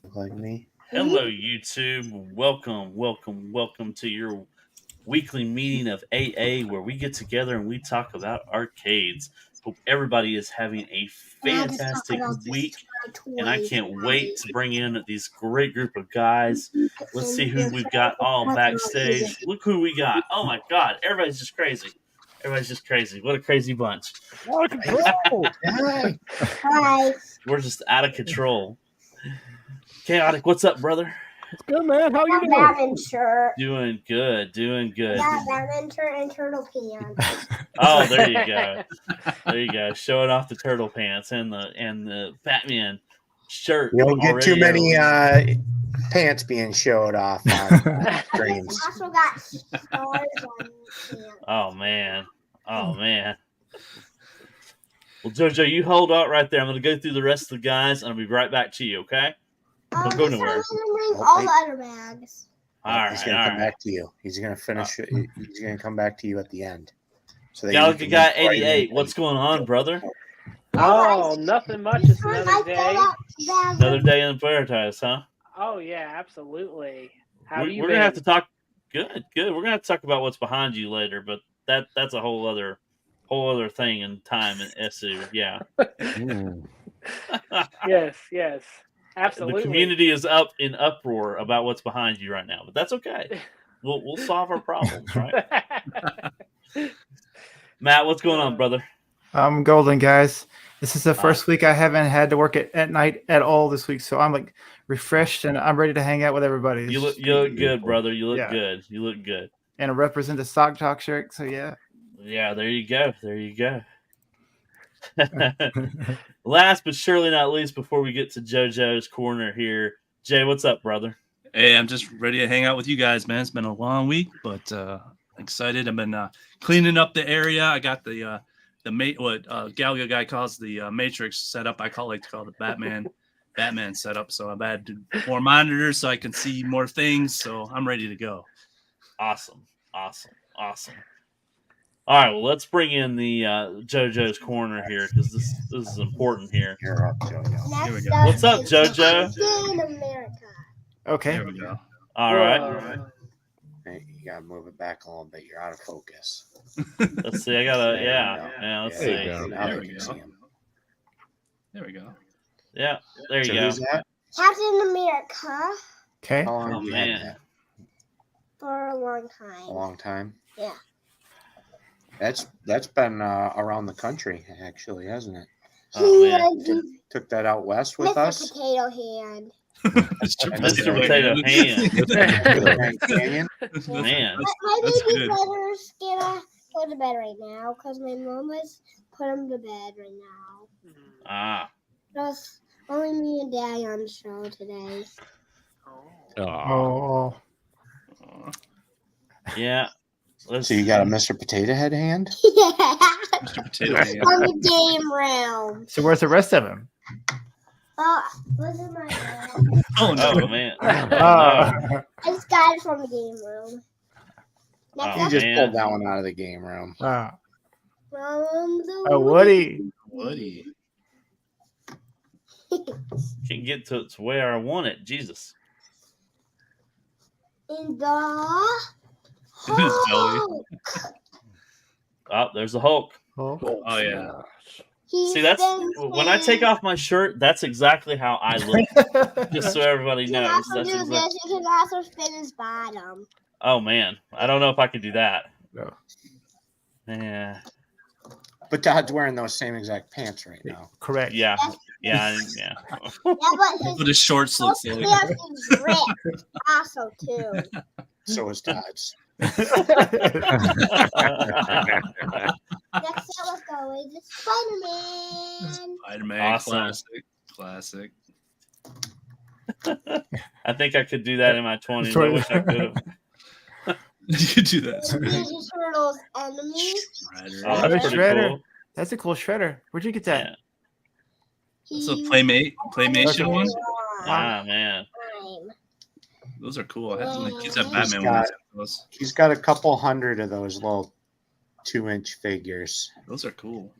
Look like me. Hello, YouTube. Welcome to your weekly meeting of AA where we get together and we talk about arcades. Hope everybody is having a fantastic week, and I can't wait to bring in these great group of guys. Let's see who we've got all backstage. Look who we got. Oh my God, everybody's just crazy. Everybody's just crazy. What a crazy bunch. Out of control. Hi. We're just out of control. Chaotic, what's up, brother? It's good, man. How you doing? Batman shirt. Doing good. Yeah, Batman shirt and turtle pants. Oh, there you go. There you go. Showing off the turtle pants and the Batman shirt. You don't get already too many out. pants being showed off on streams. Also got stars on pants. Oh man. Well, JoJo, you hold out right there. I'm going to go through the rest of the guys, and I'll be right back to you. Okay? Don't go nowhere. I'm gonna bring all the other bags. He's gonna come back to you. He's gonna finish. He's gonna come back to you at the end. So that Galaga Guy 88. What's going on, brother? Oh, nothing much. It's another day. Another day in Paradise, huh? Oh yeah, absolutely. How you We're been? gonna have to talk. Good. We're gonna have to talk about what's behind you later, but that's a whole other thing in time in SU. Yeah. Yes. Absolutely. The community is up in uproar about what's behind you right now, but that's okay. We'll solve our problems, right? Matt, what's going on, brother? I'm golden, guys. This is the first week I haven't had to work at night at all this week, so I'm like refreshed and I'm ready to hang out with everybody. You look good, brother. You look good. You look good. And I represent the Sock Talk shirt, so yeah. Yeah, there you go. Last but surely not least, before we get to JoJo's corner here, Jay, what's up, brother? Hey, I'm just ready to hang out with you guys, man. It's been a long week, but excited. I've been cleaning up the area. I got the what Galaga Guy calls the Matrix setup. I like to call it the Batman setup. So I've added more monitors so I can see more things. So I'm ready to go. Awesome. All right, well, let's bring in the JoJo's corner here because this is important here. You're up, JoJo. Here we go. What's up, JoJo? In America. Okay. There we go. All right. Hey, you gotta move it back a little bit. You're out of focus. Let's see. I gotta. Yeah. Let's see. There we go. There we go. Yeah. There you So go. who's that? Captain America Okay. How long Oh, have you had man. that? for a long time. A long time. Yeah. That's been around the country, actually, hasn't it? Oh, man. Took that out west with Mr. us. Potato Hand. Mr. Potato Hand. Canyon. Man. My That's baby good. brother's gonna go to bed right now because my mom has put him to bed right now. Ah. Just only me and Daddy on the show today. Oh. Yeah. Let's So you got a Mr. Potato Head hand? Yeah. Mr. Potato Head. On the game room. So where's the rest of them? What's in my room? Oh no. Oh, man. I just got it from the game room. Next Oh, You just man. pulled that one out of the game room. Wow. from the Oh, Woody. Woody. Can't get to where I want it. Jesus. in the His belly. Hulk. Oh, there's the Hulk. Oh yeah. He's See, that's been when I take saying- off my shirt. That's exactly how I look. Just so everybody You can knows. also That's do exactly. this. You can also spin his bottom. Oh man, I don't know if I could do that. No. Yeah. But Todd's wearing those same exact pants right now. Correct. Yeah. Yeah, but What his shorts looks his like. pants is ripped also too. So is Todd's. Next up, let's go with Spider-Man. Spider-Man. Awesome. Classic. I think I could do that in my 20s. I wish I could have. You could do that. Ninja Turtles enemy. Shredder. Oh, that's pretty Shredder. cool. That's a cool shredder. Where'd you get that? Yeah. It's a Playmation one. Ah man. Those are cool. I had some of the kids have He's Batman got- ones. Those. He's got a couple hundred of those little 2-inch figures. Those are cool.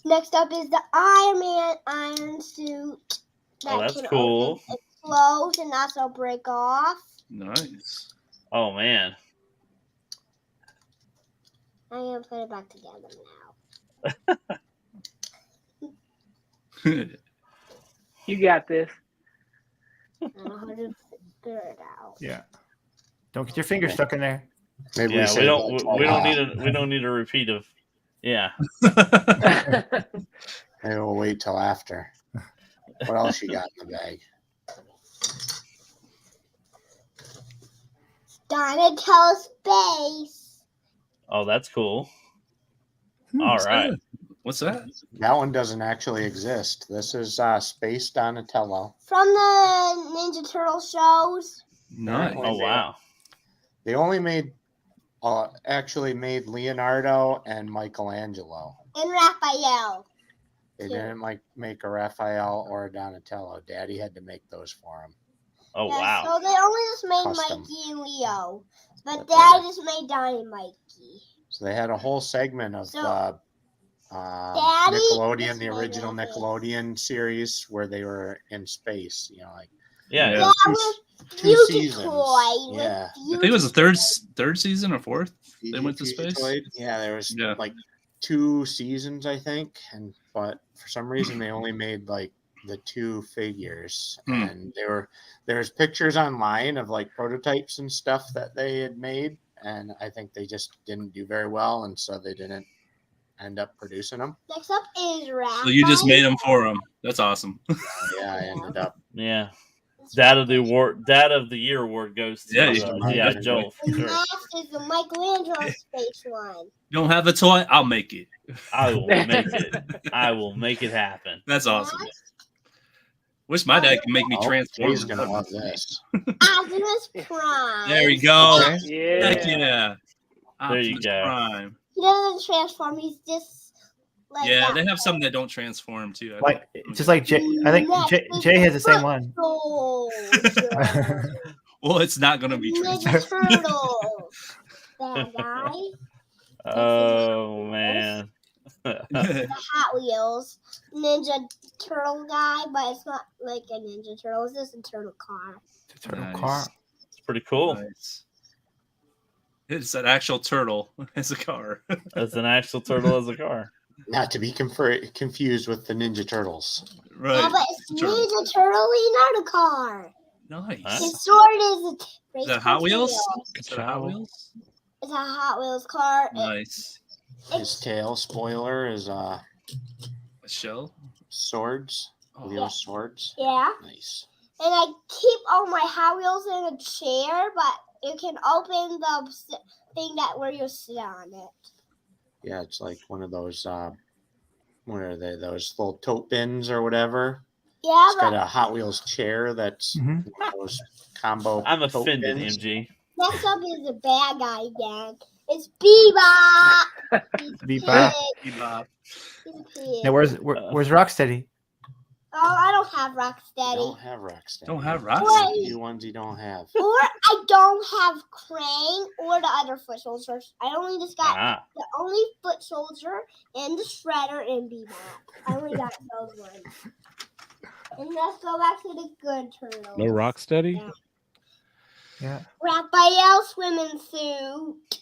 Next up is the Iron Man iron suit. Oh, that's can cool. open its float and also break off. Nice. Oh man. I'm gonna put it back together now. You got this. I don't know how to figure it out. Yeah. Don't get your finger stuck in there. Maybe Yeah, say we that don't need a repeat of. Yeah. Maybe we'll wait till after. What else you got in the bag? Donatello Space. Oh, that's cool. All What's right. that? What's that? That one doesn't actually exist. This is Space Donatello. From the Ninja Turtle shows. Nice. Oh wow. They only made, actually made Leonardo and Michelangelo. And Raphael. They Yeah. didn't make a Raphael or a Donatello. Daddy had to make those for him. Oh Yeah, wow. So they only just made Custom. Mikey and Leo. But But Dad just made Donnie and Mikey. So they had a whole segment of So, the Daddy Nickelodeon, just the made original Raphael. Nickelodeon series where they were in space. You know, like Yeah. Yeah. Yeah. With two Future seasons. Toy. Yeah. I think it was the third season or fourth. They went to Future space? Toy. Yeah, there was Yeah. like 2 seasons, I think, but for some reason they only made like the 2 figures, and there's pictures online of like prototypes and stuff that they had made, and I think they just didn't do very well, and so they didn't end up producing them. Next up is Raphael. So you just made them for them. That's awesome. Yeah, I ended up. Yeah. Dad of the Year award goes to Yeah, Joel. And Sure. last is the Michelangelo Space one. You don't have a toy? I'll make it. I will make it. I will make it happen. That's awesome. Wish my dad could make me transform. He's gonna love this. Optimus Prime. There we go. Okay. Heck Yeah. yeah. There you Optimus go. Prime. He doesn't transform. He's just like Yeah, that. they have some that don't transform too. I Like think. just like Jay. I think Jay has the same one. Soldier. Well, it's not gonna be Ninja transformed. Turtles. That guy. Oh man. The Hot Wheels Ninja Turtle guy, but it's not like a Ninja Turtle. It's just a turtle car. Turtle Nice. car. It's pretty cool. Nice. It's an actual turtle as a car. That's an actual turtle as a car. Not to be confused with the Ninja Turtles. Right. Yeah, but it's Turtle. Ninja Turtle Leonardo car. Nice. Huh? His sword is a Is that Hot Wheels? tail. Is that Hot Wheels? It's a Hot Wheels car. Nice. His tail spoiler is A shell? swords, Oh, Leo swords. Yeah. Nice. And I keep all my Hot Wheels in a chair, but you can open the thing that where you sit on it. Yeah, it's like one of those. What are they? Those little tote bins or whatever. Yeah, It's got but a Hot Wheels chair that's Mhm. those combo. I'm tote offended, bins. MG. next up is the bad guy again. It's Bebop. He's Bebop. pig. Bebop. He's a pig. Now where's Rocksteady? Oh, I don't have I Rocksteady. don't have Rocksteady. Don't have That's Rocksteady. the few ones you don't have. Or I don't have Krang or the other foot soldiers. I only just got Ah. the only foot soldier and the shredder and Bebop. I only got those ones. And let's go back to the good turtles. No Rocksteady? Yeah. Yeah. Raphael swimming suit.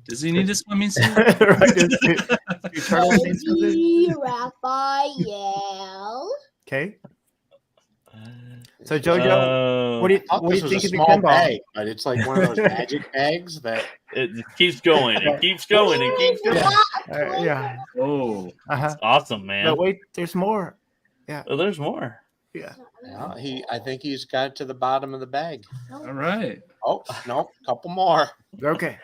Does he need a swimming suit? Right, two turtles need something? Baby Raphael. Okay. So JoJo, what do you I thought what do this you was think a of the small pinball? bag, but it's like one of those magic bags that. It keeps going. It keeps going. It keeps going. Yeah. Yeah. Oh. Uh-huh. Awesome, man. But wait, there's more. Oh, there's more. Yeah. Yeah, I think he's got it to the bottom of the bag. All right. Oh no, couple more. Okay.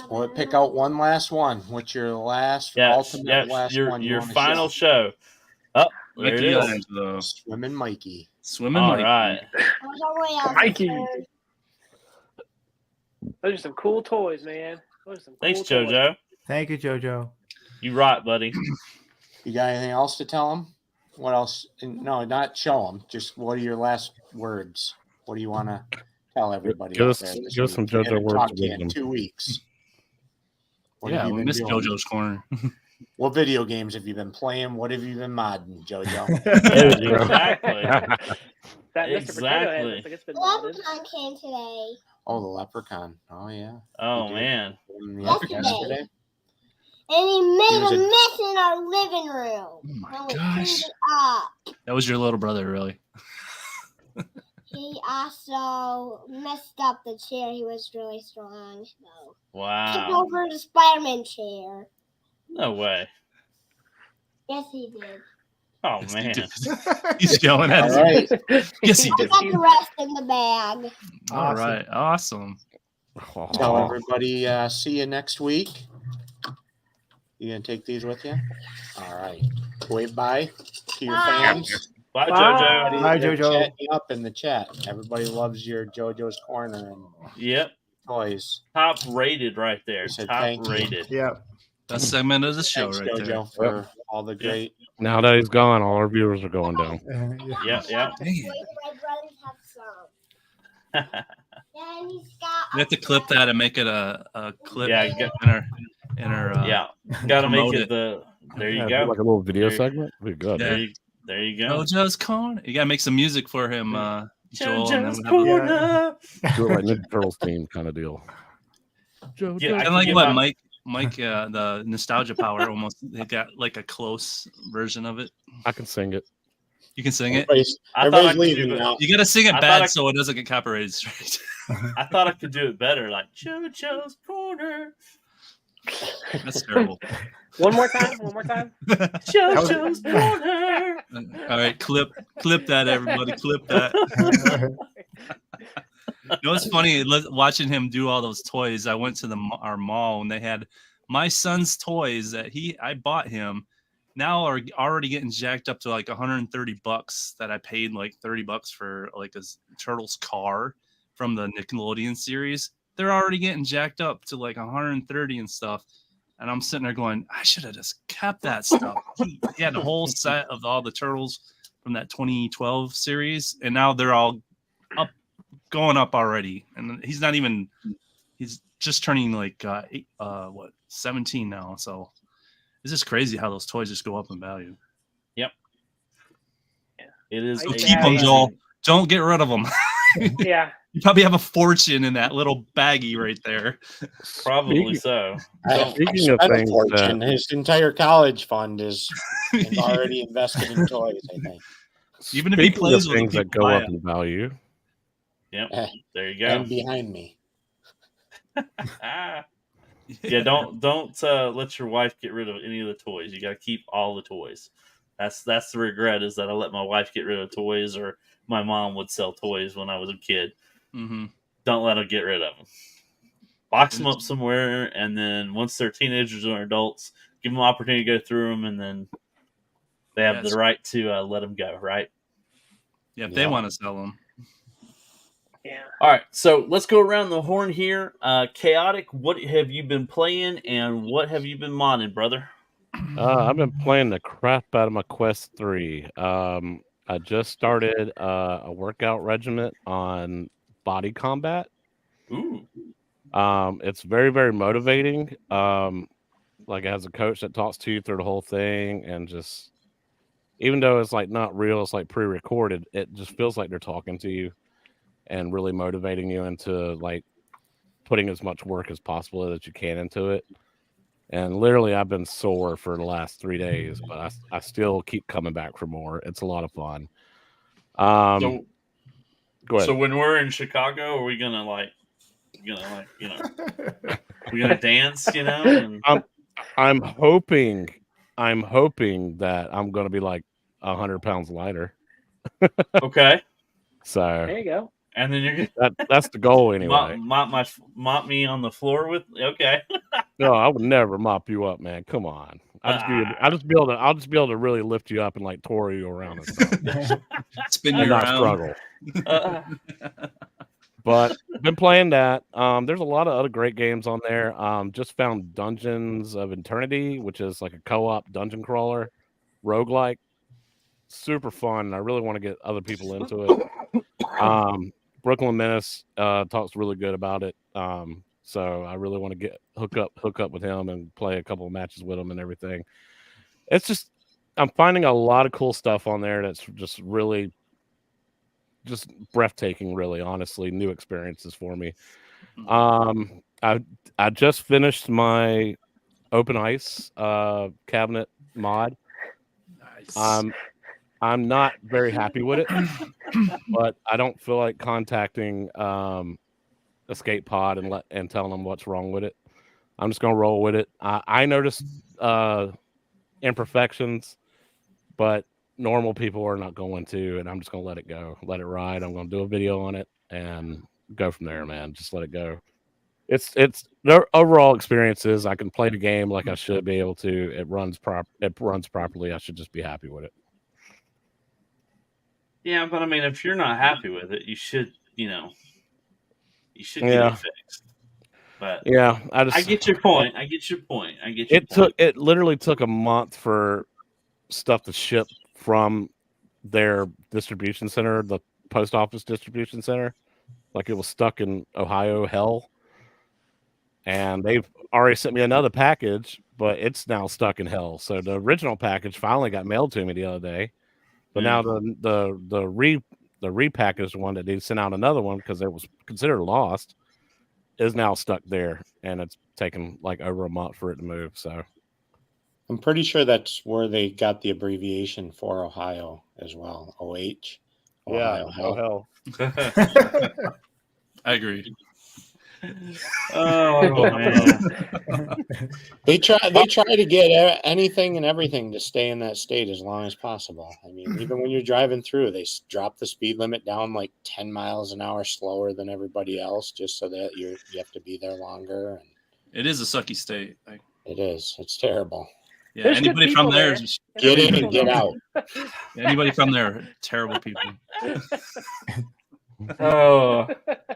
We'll pick out one last one. What's your last ultimate last your one? your wanna final show. Oh, there it is. Michelangelo. Swimming Mikey. Swimming All Mikey. right. Mikey. Those are some cool toys, man. Those are some Thanks, cool toys. JoJo. Thank you, JoJo. You right, buddy. You got anything else to tell him? What else? No, not show him. Just what are your last words? What do you want to tell everybody? Give out us- there this give us some week? We JoJo haven't words talked of to you in wisdom. 2 weeks. What have Yeah, you we been missed doing? JoJo's corner. What video games have you been playing? What have you been modding, JoJo? There you go. Exactly. That Mr. Potato Head Exactly. looks like it's been modded. Leprechaun came today. Oh, the Leprechaun. Oh, yeah. Oh You did? man. Yesterday. And he made was a a- mess in our living room. Oh my And we gosh. cleaned it up. That was your little brother, really. He also messed up the chair. He was really strong. So tipped Wow. over the Spider-Man chair. No way. Yes, he did. Oh Yes, he man. did. He's yelling at All us. right. Yes, he I did. got the rest in the bag. All right. Awesome. Tell everybody, see you next week. You gonna take these with you? All right. Wave bye to your Bye. fans. Bye, Bye. JoJo. Bye, They're JoJo. chatting up in the chat. Everybody loves your JoJo's Corner and Yep. toys. Top rated right there. He said Top thank you. rated. Yeah. Best segment of the show Thanks, right JoJo, there. for all the great. Now that he's gone, all our viewers are going down. Yep, yep. Wait, my brothers have some. And he's got. We have to clip that and make it a clip Yeah, in our yeah. Gotta make promote it it. the there you Yeah, do go. like a little video There- segment. Be good. Yeah. There you go. JoJo's Corner. You gotta make some music for him, Joel. And then JoJo's we'll have Corner. Do it like Ninja Turtles team kind of deal. Yeah, kind I of can like get what my- Mike, the nostalgia power almost. They got like a close version of it. I can sing it. You can sing it. Everybody's, I thought I everybody's could do leaving it. now. You gotta sing it I thought bad I- so it doesn't get copyrighted straight. I thought I could do it better, like JoJo's Corner. That's terrible. One more time. One more time. JoJo's Corner. All right, clip that, everybody. Clip that. You know what's funny? Watching him do all those toys. I went to our mall and they had my son's toys that I bought him. Now are already getting jacked up to like $130 that I paid like $30 for like a Turtles car from the Nickelodeon series. They're already getting jacked up to like 130 and stuff. And I'm sitting there going, I should have just kept that stuff. He had a whole set of all the Turtles from that 2012 series, and now they're all going up already. And he's just turning like 17 now. So it's just crazy how those toys just go up in value. It is. So So Yeah, keep them, yeah. Joel. Don't get rid of them. Yeah. You probably have a fortune in that little baggie right there. Probably so. Speaking of spent a things fortune. that- His entire college fund is already invested in toys, I think. Even if he Speaking plays of with them, things that people go buy up it. in value, Yep. Eh, There you go. And behind me. Ah. Yeah, don't let your wife get rid of any of the toys. You got to keep all the toys. That's the regret, is that I let my wife get rid of toys, or my mom would sell toys when I was a kid. Mhm. Don't let them get rid of them. Box them up somewhere, and then once they're teenagers or adults, give them an opportunity to go through them, and then they have Yes. the right to let them go. Right. Yeah, if they Yeah. want to sell them. Yeah. All right, so let's go around the horn here. Chaotic, what have you been playing, and what have you been modding, brother? I've been playing the crap out of my Quest 3. I just started a workout regiment on body combat. Ooh. It's very, very motivating. Like it has a coach that talks to you through the whole thing, and just even though it's like not real, it's like pre-recorded. It just feels like they're talking to you and really motivating you into like putting as much work as possible that you can into it. And literally, I've been sore for the last 3 days, but I still keep coming back for more. It's a lot of fun. So, Go ahead. so when we're in Chicago, are we gonna we're gonna dance, and I'm hoping that I'm going to be like 100 pounds lighter. okay, So There you go. and then you're gonna that's the goal anyway. mop me on the floor with. Okay, No, I would never mop you up, man. Come on. I'll just be able to really lift you up and like tour you around and stuff Spin you and not around. struggle. uh, But been playing that. There's a lot of other great games on there. Just found Dungeons of Eternity, which is like a co-op dungeon crawler, roguelike. Super fun. I really want to get other people into it. Brooklyn Menace talks really good about it. So I really want to hook up with him and play a couple of matches with him and everything. It's just I'm finding a lot of cool stuff on there that's just really just breathtaking, really, honestly, new experiences for me. I just finished my open ice cabinet mod. Nice. I'm not very happy with it, but I don't feel like contacting Escape Pod and telling them what's wrong with it. I'm just gonna roll with it. I noticed imperfections, but normal people are not going to, and I'm just gonna let it go, let it ride. I'm gonna do a video on it and go from there, man. Just let it go. It's the overall experience is I can play the game like I should be able to. It runs properly. I should just be happy with it. Yeah, but I mean, if you're not happy with it, you should get Yeah. it fixed. But Yeah, I get your point. It literally took a month for stuff to ship from their distribution center, the post office distribution center. Like it was stuck in Ohio hell. And they've already sent me another package, but it's now stuck in hell. So the original package finally got mailed to me the other day. But now the repackaged one that they sent out another one because it was considered lost is now stuck there, and it's taken like over a month for it to move. So I'm pretty sure that's where they got the abbreviation for Ohio as well. OH. Ohio hell. I agree. Oh man. They try to get anything and everything to stay in that state as long as possible. I mean, even when you're driving through, they drop the speed limit down like 10 miles an hour slower than everybody else, just so that you have to be there longer. And it is a sucky state. it is. It's terrible. Yeah, There's good anybody people from there there. is just Get in and get out. Anybody from there are terrible people. Oh,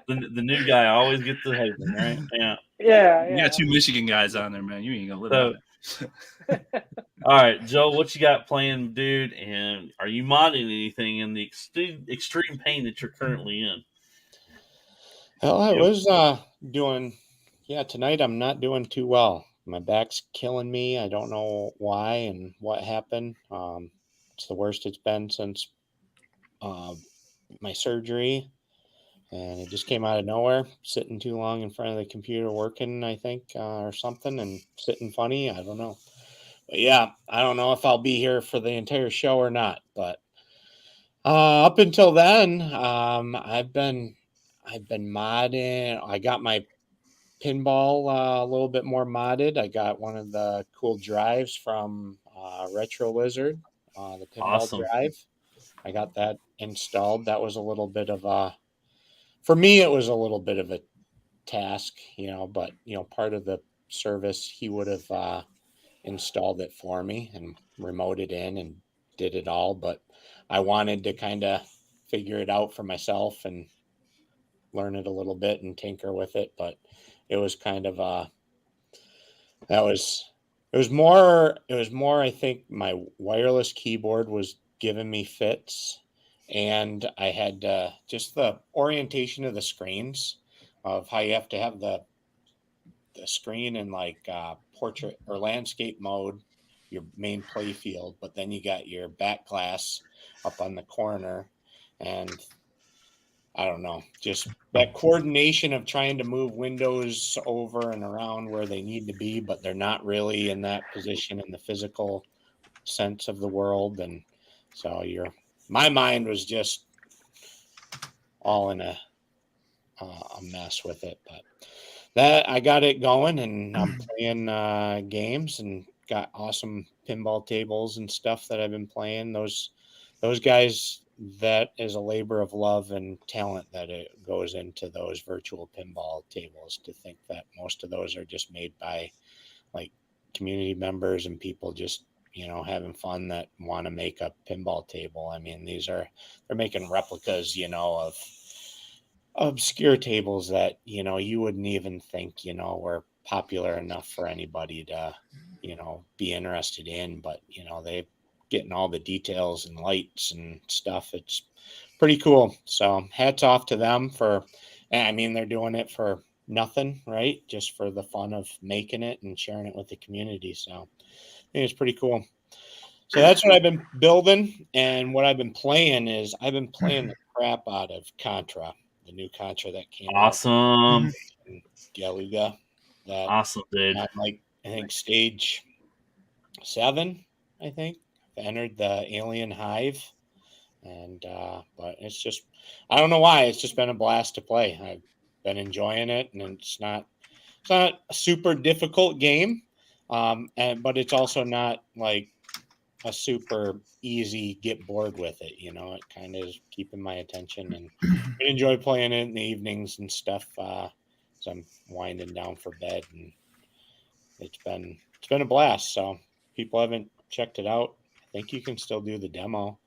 the new guy always gets the hating, right? Yeah. Yeah. You got two Michigan guys on there, man. You ain't gonna live So- on it. All right, Joe, what you got planned, dude? And are you modding anything in the extreme pain that you're currently in? Well, I was doing, tonight I'm not doing too well. My back's killing me. I don't know why and what happened. It's the worst it's been since my surgery, and it just came out of nowhere. Sitting too long in front of the computer working, I think, or something, and sitting funny. I don't know. But yeah, I don't know if I'll be here for the entire show or not. But up until then, I've been modding. I got my pinball a little bit more modded. I got one of the cool drives from Retro Lizard, the pinball Awesome. drive. I got that installed. That was a little bit of for me, it was a little bit of a task, but part of the service, he would have installed it for me and remoted in and did it all. But I wanted to kind of figure it out for myself and learn it a little bit and tinker with it. But it was kind of it was more I think my wireless keyboard was giving me fits, and I had just the orientation of the screens, of how you have to have the screen in like portrait or landscape mode, your main play field, but then you got your back glass up on the corner, and I don't know, just that coordination of trying to move windows over and around where they need to be, but they're not really in that position in the physical sense of the world. And so my mind was just all in a mess with it. But that I got it going, and I'm playing games and got awesome pinball tables and stuff that I've been playing. Those guys, that is a labor of love and talent that it goes into those virtual pinball tables. To think that most of those are just made by like community members and people just having fun that want to make a pinball table. I mean, they're making replicas, of obscure tables that you wouldn't even think were popular enough for anybody to be interested in, but they getting all the details and lights and stuff. It's pretty cool. So hats off to them they're doing it for nothing, right? Just for the fun of making it and sharing it with the community. So I think it's pretty cool. So that's what I've been building, and what I've been playing is I've been playing the crap out of Contra, the new Contra that came out. Awesome. In Galuga. That Awesome, dude. I'm like, I think stage 7. I think I've entered the Alien Hive, and but it's just, I don't know why, it's just been a blast to play. I've been enjoying it, and it's not a super difficult game, but it's also not like a super easy get bored with it. It kind of is keeping my attention, and I enjoy playing it in the evenings and stuff. So I'm winding down for bed, and it's been a blast. So people haven't checked it out, I think you can still do the demo.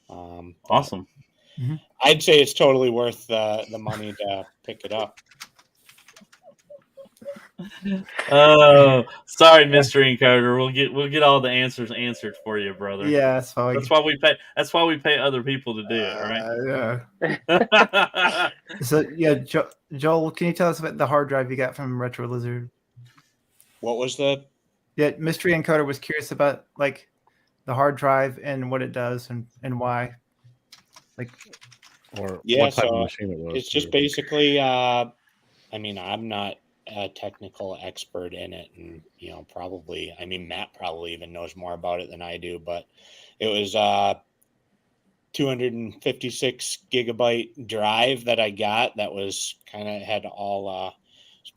Awesome. I'd say it's totally worth the money to pick it up. Oh, sorry, Mystery Encoder. We'll get all the answers answered for you, brother. Yeah, that's fine. That's why we pay. That's why we pay other people to do it, right? Yeah. So yeah, Joel, can you tell us about the hard drive you got from Retro Lizard? What was the? Yeah, Mystery Encoder was curious about like the hard drive and what it does and why. Like, or Yeah, what type so of machine it was. it's just too. basically. I mean, I'm not a technical expert in it, and probably. I mean, Matt probably even knows more about it than I do, but it was 256 gigabyte drive that I got. That was kind of had all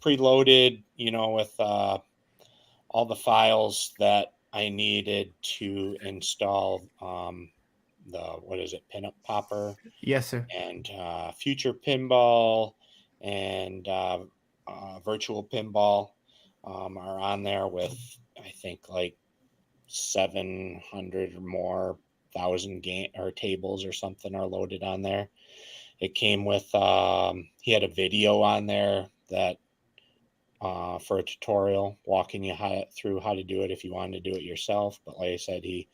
preloaded, with all the files that I needed to install the, what is it, Pinup Popper yes, sir. and Future Pinball and Virtual Pinball are on there with, I think, like 700 or more thousand game or tables or something are loaded on there. It came with he had a video on there that for a tutorial walking you through how to do it if you wanted to do it yourself. But like I said, he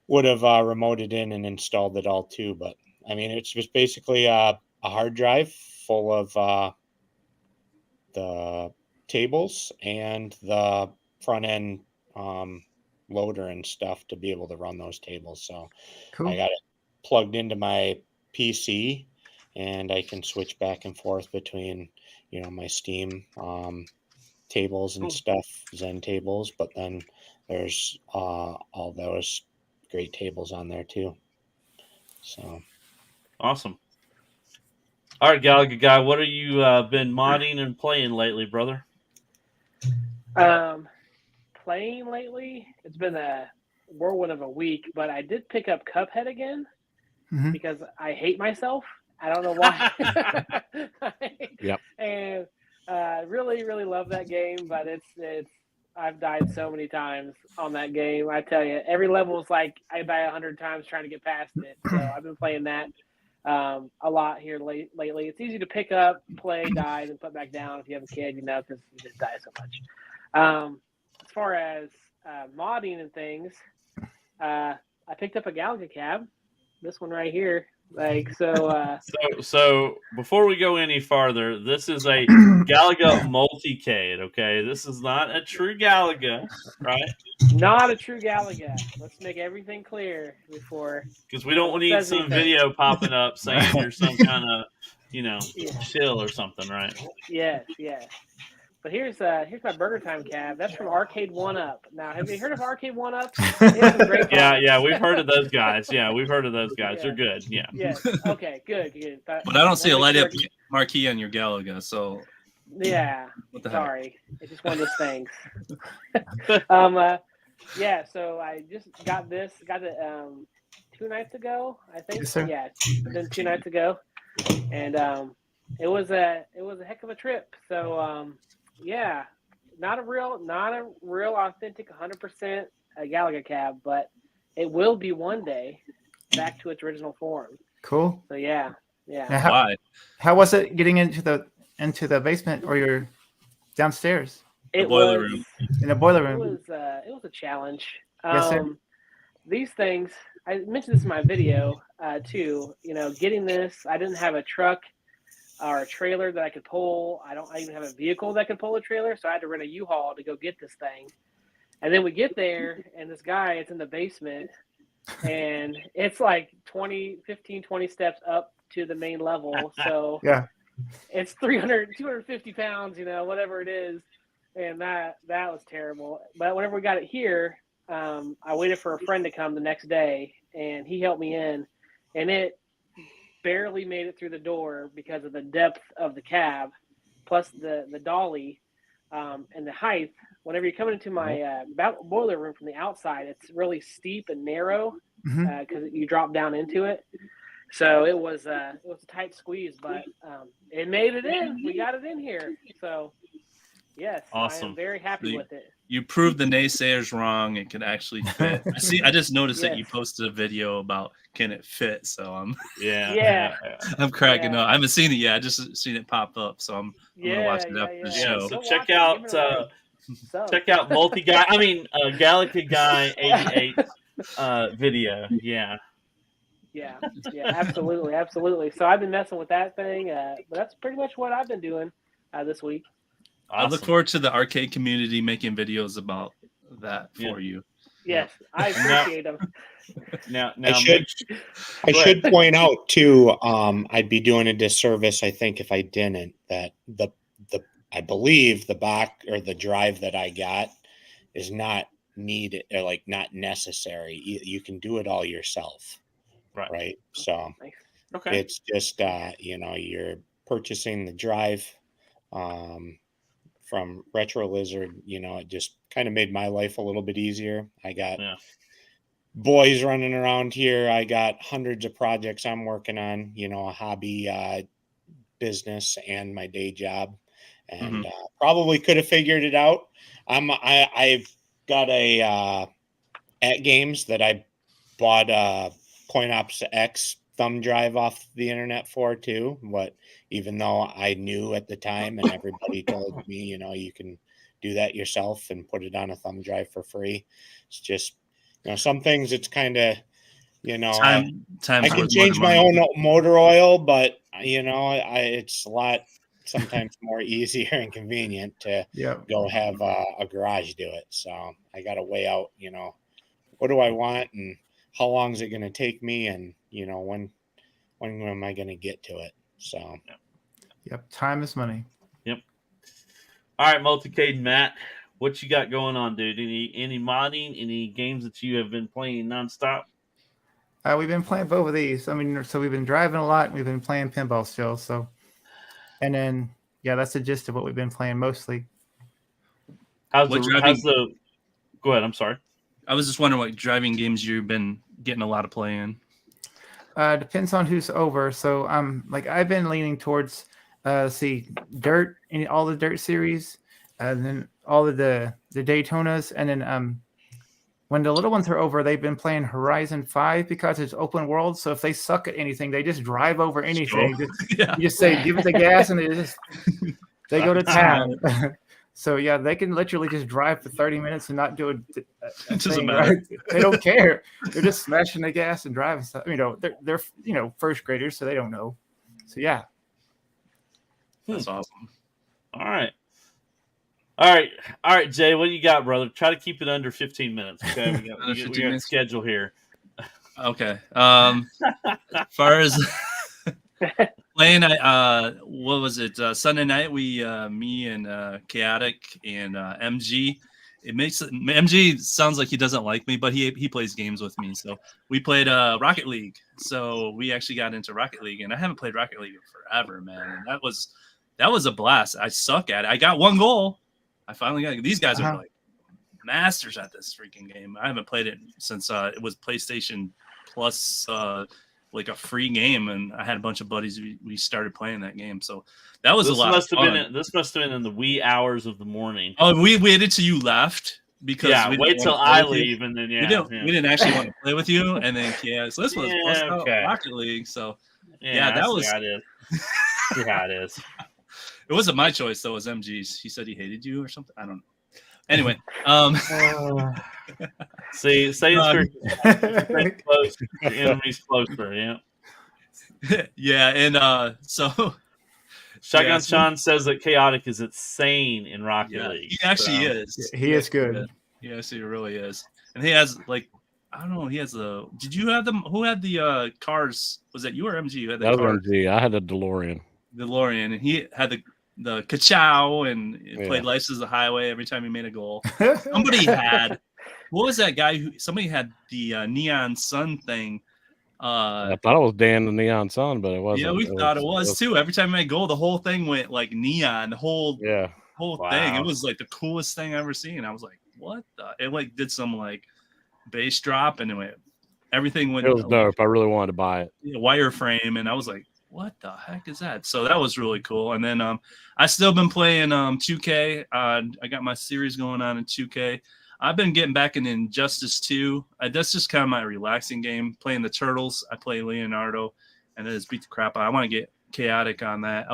would have remoted in and installed it all too. But I mean, it's just basically a hard drive full of the tables and the front end loader and stuff to be able to run those tables. So Cool. I got it plugged into my PC, and I can switch back and forth between my Steam tables and stuff, Zen tables, but then there's all those great tables on there too. So Awesome. All right, Gallagher guy, what have you been modding and playing lately, brother? Playing lately, it's been a whirlwind of a week, but I did pick up Cuphead again because I hate myself. I don't know why. Yep. And really, really love that game, but it's I've died so many times on that game. I tell you, every level is like I die 100 times trying to get past it. So I've been playing that a lot here lately. It's easy to pick up, play, die, and put back down if you have a kid, because you just die so much. As far as modding and things, I picked up a Galaga cab. This one right here. So before we go any farther, this is a Galaga multicade, okay? This is not a true Galaga, right? Not a true Galaga. Let's make everything clear before, because we don't need some video popping up saying you're some kind of chill or something, right? Yes. But here's my Burger Time cab. That's from Arcade 1-Up. Now, have you heard of Arcade 1-Up? Yeah, we've heard of those guys. Yeah, we've heard of those guys. They're good. Yeah. Yes. Okay. Good. But I don't see a light up marquee on your Galaga, so. Yeah. Sorry, it's just one of those things. Yeah. So I just got this. Got it 2 nights ago, I think. Yes, sir. Yeah, then 2 nights ago, and it was a heck of a trip. So yeah, not a real authentic 100% Galaga cab, but it will be one day back to its original form. Cool. So yeah. Now, how was it getting into the basement or your downstairs? It boiler was room. In the boiler room. It was a challenge. Yes, sir. These things, I mentioned this in my video too. Getting this, I didn't have a truck or a trailer that I could pull. I even have a vehicle that could pull a trailer, so I had to rent a U-Haul to go get this thing. And then we get there, and this guy, it's in the basement, and it's like 20 steps up to the main level. So Yeah. it's 250 pounds, whatever it is. And that was terrible. But whenever we got it here, I waited for a friend to come the next day, and he helped me in, and it barely made it through the door because of the depth of the cab, plus the dolly, and the height. Whenever you're coming into my boiler room from the outside, it's really steep and narrow because you drop down into it. So it was a tight squeeze, but it made it in. We got it in here. So yes, Awesome. I am very happy with it. You proved the naysayers wrong. It could actually fit. I just noticed that you posted a video about can it fit. So I'm I'm cracking up. I haven't seen it yet. I just seen it pop up. So I'm gonna watch it after the show. So check out Multi Guy. I mean Galaxy Guy 88 video. Yeah. Yeah, absolutely. So I've been messing with that thing, but that's pretty much what I've been doing this week. Awesome. I look forward to the arcade community making videos about that for you. Yes, I appreciate them. Now I should point out too. I'd be doing a disservice, I think, if I didn't. That I believe the back or the drive that I got is not needed or like not necessary. You can do it all yourself. Right. So it's just, you're purchasing the drive from Retro Lizard. It just kind of made my life a little bit easier. I got boys running around here. I got hundreds of projects I'm working on, a hobby business and my day job. And probably could have figured it out. I've got a at games that I bought CoinOps X thumb drive off the internet for too. But even though I knew at the time and everybody told me, you can do that yourself and put it on a thumb drive for free. It's just, some things it's kind of, I can change my own motor oil, but it's a lot sometimes more easier and convenient to go have a garage do it. So I got to weigh out, what do I want and how long is it going to take me? And, when am I going to get to it? So, time is money. Yep. All right, Multicade Matt, what you got going on, dude? Any modding, any games that you have been playing nonstop? We've been playing both of these. I mean, so we've been driving a lot and we've been playing pinball still. So, and then, that's the gist of what we've been playing mostly. Go ahead. I'm sorry. I was just wondering what driving games you've been getting a lot of play in. Depends on who's over. So I've been leaning towards Dirt, all the Dirt series, and then all of the Daytonas, and then when the little ones are over, they've been playing Horizon 5 because it's open world. So if they suck at anything, they just drive over anything. You just say give it the gas, and they go to town. So they can literally just drive for 30 minutes and not do a thing, right? They don't care. They're just smashing the gas and driving stuff. They're first graders, so they don't know. So that's awesome. All right, Jay. What do you got, brother? Try to keep it under 15 minutes. Okay, we got a schedule here. Okay. As far as playing, what was it? Sunday night, me and Chaotic and MG. MG sounds like he doesn't like me, but he plays games with me. So we played Rocket League. So we actually got into Rocket League, and I haven't played Rocket League in forever, man. And that was a blast. I suck at it. I got one goal. I finally got it. These guys are like masters at this freaking game. I haven't played it since it was PlayStation Plus. Like a free game, and I had a bunch of buddies. We started playing that game, so that was a lot of fun. This must have been in the wee hours of the morning. Oh, we waited till you left because wait till I leave, and then we didn't actually want to play with you, and then so this was Rocket League. So that was how it is. See how it is. It wasn't my choice though. It was MG's. He said he hated you or something. I don't know. Anyway, say it's close. The enemy's closer. Yeah, and so Shotgun Yes. Sean says that Chaotic is insane in Rocket League. He actually so. is. He is good. Yes, he really is. And he has like, I don't know. He has the. Did you have them? Who had the cars? Was that you or MG? You had the That car. was MG. I had a DeLorean. DeLorean, and he had the ka-chow and Yeah. played Life is the Highway every time he made a goal. Somebody had. What was that guy who? Somebody had the Neon Sun thing. I thought it was Dan the Neon Sun, but it wasn't. Yeah, we thought it was too. Every time I made a goal, the whole thing went like neon. The whole thing. It was like the coolest thing I ever seen. I was like, what the? It like did some like bass drop and it went. Everything went. It was dope. I really wanted to buy it. Wireframe, and I was like, what the heck is that? So that was really cool. And then I still been playing 2K. I got my series going on in 2K. I've been getting back in Injustice 2. That's just kind of my relaxing game. Playing the Turtles. I play Leonardo, and then just beat the crap out. I want to get Chaotic on that.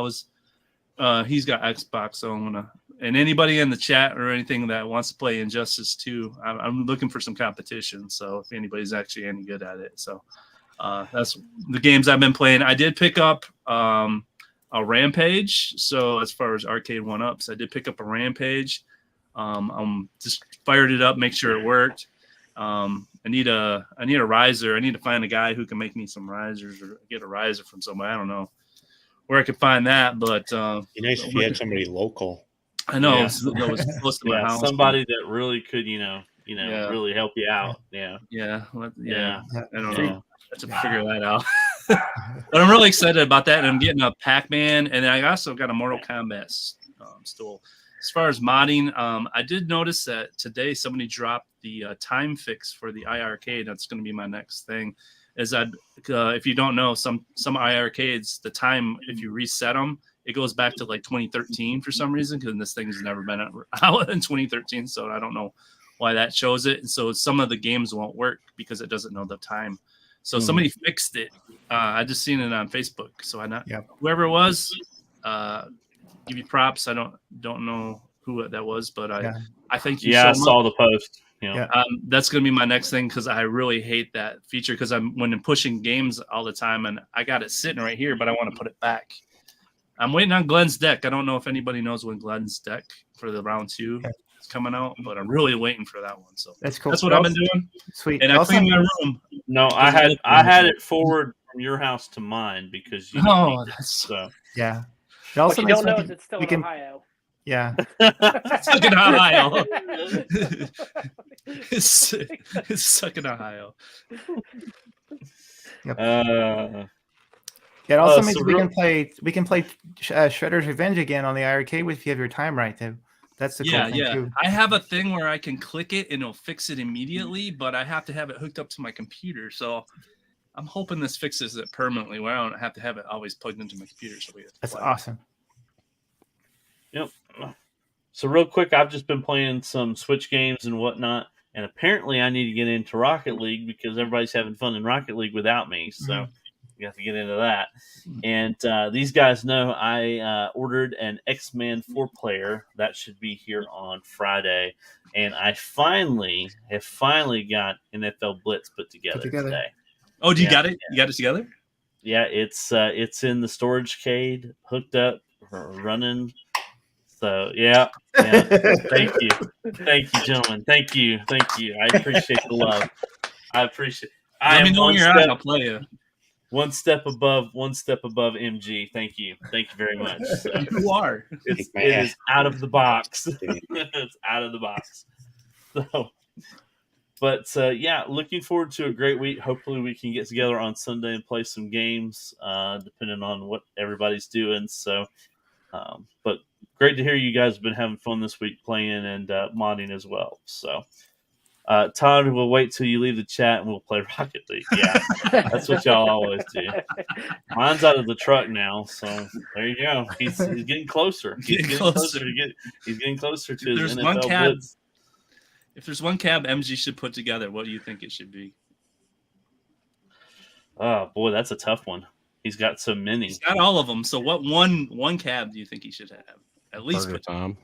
He's got Xbox, so I'm gonna. And anybody in the chat or anything that wants to play Injustice 2, I'm looking for some competition. So if anybody's actually any good at it, so that's the games I've been playing. I did pick up a Rampage. So as far as arcade 1-ups, I did pick up a Rampage. I'm just fired it up, make sure it worked. I need a riser. I need to find a guy who can make me some risers or get a riser from somebody. I don't know where I could find that, but be nice if you had somebody local. I know Yeah. that was close to my house. Somebody that really could, really help you out. Yeah. Yeah. Yeah. I don't know. I have to figure that out. But I'm really excited about that. And I'm getting a Pac-Man, and I also got a Mortal Kombat stool. As far as modding, I did notice that today somebody dropped the time fix for the iArcade. That's going to be my next thing. If you don't know, some iArcades, the time, if you reset them, it goes back to like 2013 for some reason, because this thing has never been out in 2013. So I don't know why that shows it. And so some of the games won't work because it doesn't know the time. So somebody fixed it. I just seen it on Facebook. So whoever it was, give you props. I don't know who that was, but I thank you so much. I saw the post. That's going to be my next thing, because I really hate that feature, because when I'm pushing games all the time, and I got it sitting right here, but I want to put it back. I'm waiting on Glenn's deck. I don't know if anybody knows when Glenn's deck for the round 2 is coming out, but I'm really waiting for that one. So that's cool. That's what I've been doing. Sweet. And I cleaned my room. No, I had it forward from your house to mine because you. Yeah. It What also you don't know is it's still in Ohio. Yeah. It's stuck in Ohio. It's stuck in Ohio. Yep. It also means we can play Shredder's Revenge again on the arcade if you have your time right too. That's the cool thing too. I have a thing where I can click it and it'll fix it immediately, but I have to have it hooked up to my computer. So I'm hoping this fixes it permanently, where I don't have to have it always plugged into my computer. So that's awesome. Yep. So real quick, I've just been playing some Switch games and whatnot, and apparently I need to get into Rocket League because everybody's having fun in Rocket League without me. So you have to get into that. And these guys know I ordered an X-Men 4-player that should be here on Friday, and I finally got NFL Blitz put together today. Oh, you got it? You got it together? Yeah, it's in the storage cade, hooked up, running. So yeah. Thank you, gentlemen. Thank you. I appreciate the love. I appreciate. Let me know when you're out. I'll play you. One step above MG. Thank you very much. So, you are. It is out of the box. It's out of the box. So, but looking forward to a great week. Hopefully, we can get together on Sunday and play some games, depending on what everybody's doing. So, but great to hear you guys have been having fun this week playing and modding as well. So, Todd, we'll wait till you leave the chat and we'll play Rocket League. Yeah, that's what y'all always do. Mine's out of the truck now, so there you go. He's getting closer. He's getting closer to his NFL Blitz. If there's one cab MG should put together, what do you think it should be? Oh boy, that's a tough one. He's got so many. He's got all of them. So what one cab do you think he should have? At least Burger Time.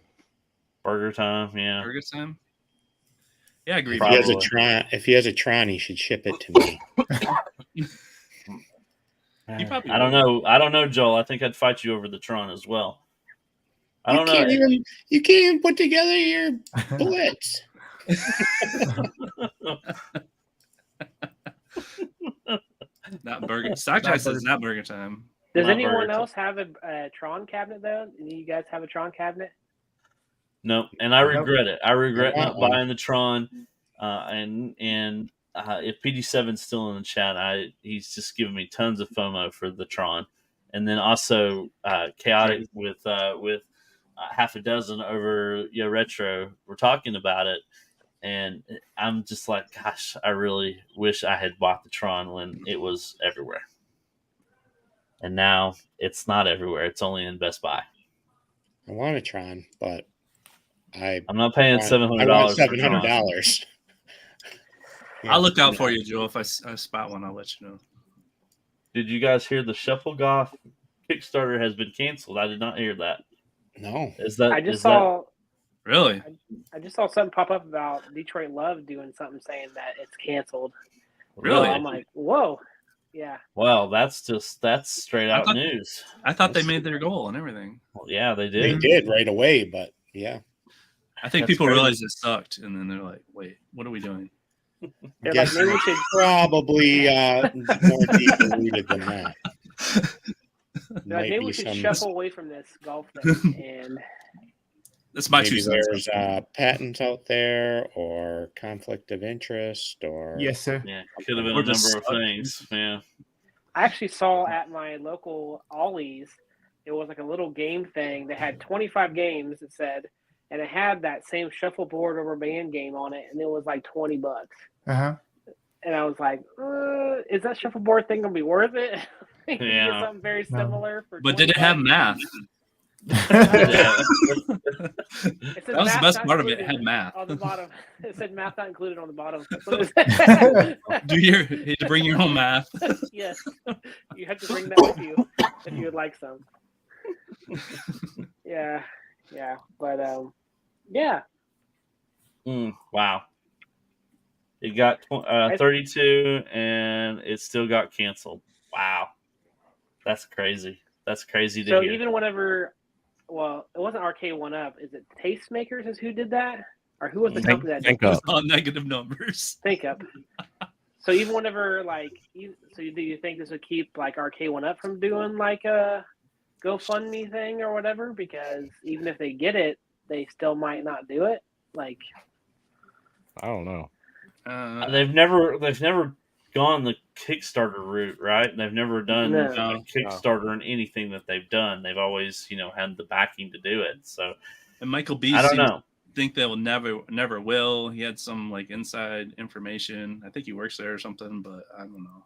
Burger Time, yeah. Burger Time. Yeah, I agree. If he has a Tron, he should ship it to me. He probably I don't would. know. I don't know, Joel. I think I'd fight you over the Tron as well. I don't know. You can't even put together your blitz. Not burger. Stockjack says not burger time. Does Not anyone burger else have a Tron cabinet though? Any of you guys have a Tron cabinet? No, and I regret it. I regret I not want one. buying the Tron. And if PD7's still in the chat, he's just giving me tons of FOMO for the Tron, and then also chaotic with half a dozen over retro. We're talking about it, and I'm just like, gosh, I really wish I had bought the Tron when it was everywhere, and now it's not everywhere. It's only in Best Buy. I want a Tron, but I'm not paying $700. I want for Tron. $700. I'll look out for you, Joe. If I spot one, I'll let you know. Did you guys hear the Shuffle Golf Kickstarter has been canceled? I did not hear that. No. Is that I just is saw Really? I just saw something pop up about Detroit Love doing something saying that it's canceled. Really? So I'm like, whoa, yeah. Well, that's straight out news. I thought they made their goal and everything. Well, yeah, they They did. did right away, but yeah. I think That's people crazy. realized it sucked, and then they're like, "Wait, what are we doing?" They're Guess like, maybe we should. probably more deeply rooted than that. They're like, maybe we should shuffle away from this golf thing. And That's my two maybe cents. there's patents out there or conflict of interest or Yes, sir. Yeah, could have been Or a just number of suck. things. Yeah. I actually saw at my local Ollie's, it was like a little game thing. They had 25 games, it said, and it had that same shuffleboard over band game on it, and it was like $20. Uh-huh. And I was like, is that shuffleboard thing gonna be worth it? You can Yeah. get something very similar for. But did it have $20. math? Yeah. It said That was the math best not part of it. It included had math. on the bottom. It said math not included on the bottom. That's what it said. You had to bring your own math. Yes, you have to bring that with you if you would like some. Yeah, but yeah. Wow. It got 32, and it still got canceled. Wow, that's crazy. That's crazy to So hear. even whenever, well, it wasn't Arcade One Up. Is it Tastemakers? Is who did that, or who was the company that did Think It was up. all negative numbers. Think Up? So even whenever do you think this would keep like Arcade One Up from doing like a GoFundMe thing or whatever? Because even if they get it, they still might not do it. Like, I don't know. They've never gone the Kickstarter route, right? They've never done No. a Kickstarter in anything that they've done. They've always, had the backing to do it. So And Michael B. I don't seems know. to think they will never will. He had some like inside information. I think he works there or something, but I don't know.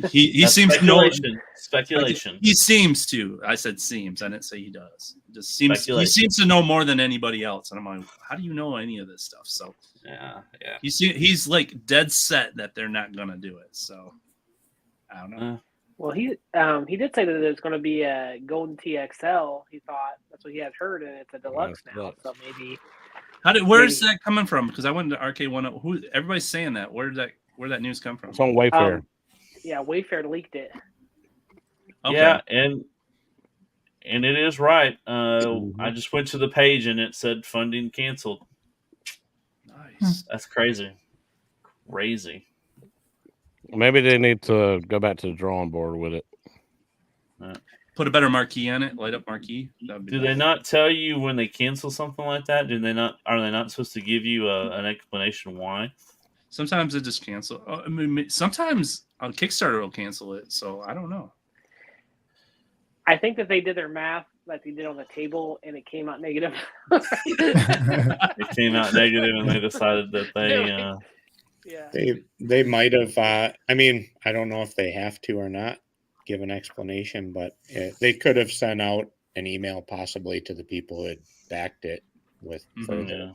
He That's seems to know. speculation. He seems to. I said seems. I didn't say he does. It just seems. He Speculation. seems to know more than anybody else. And I'm like, how do you know any of this stuff? So Yeah. he's like dead set that they're not gonna do it. So I don't know. well, he did say that there's going to be a Golden TXL. He thought that's what he had heard, and it's a deluxe Yeah, now. deluxe. So maybe Where's that coming from? Because I went to Arcade One. Who everybody's saying that? Where that news come from? It's on Wayfair. Yeah, Wayfair leaked it. Okay. Yeah, and it is right. I just went to the page and it said funding canceled. Nice. That's crazy. Crazy. Maybe they need to go back to the drawing board with it. Put a better marquee on it. Light up marquee. That'd be Do they not tell you when they cancel something like that? Are they not supposed to give you an explanation why? Sometimes they just cancel. I mean, sometimes on Kickstarter will cancel it. So I don't know. I think that they did their math like they did on the table, and it came out negative. It came out negative, and they decided that they. Yeah. they might have I mean, I don't know if they have to or not give an explanation, but they could have sent out an email possibly to the people who had backed it with further.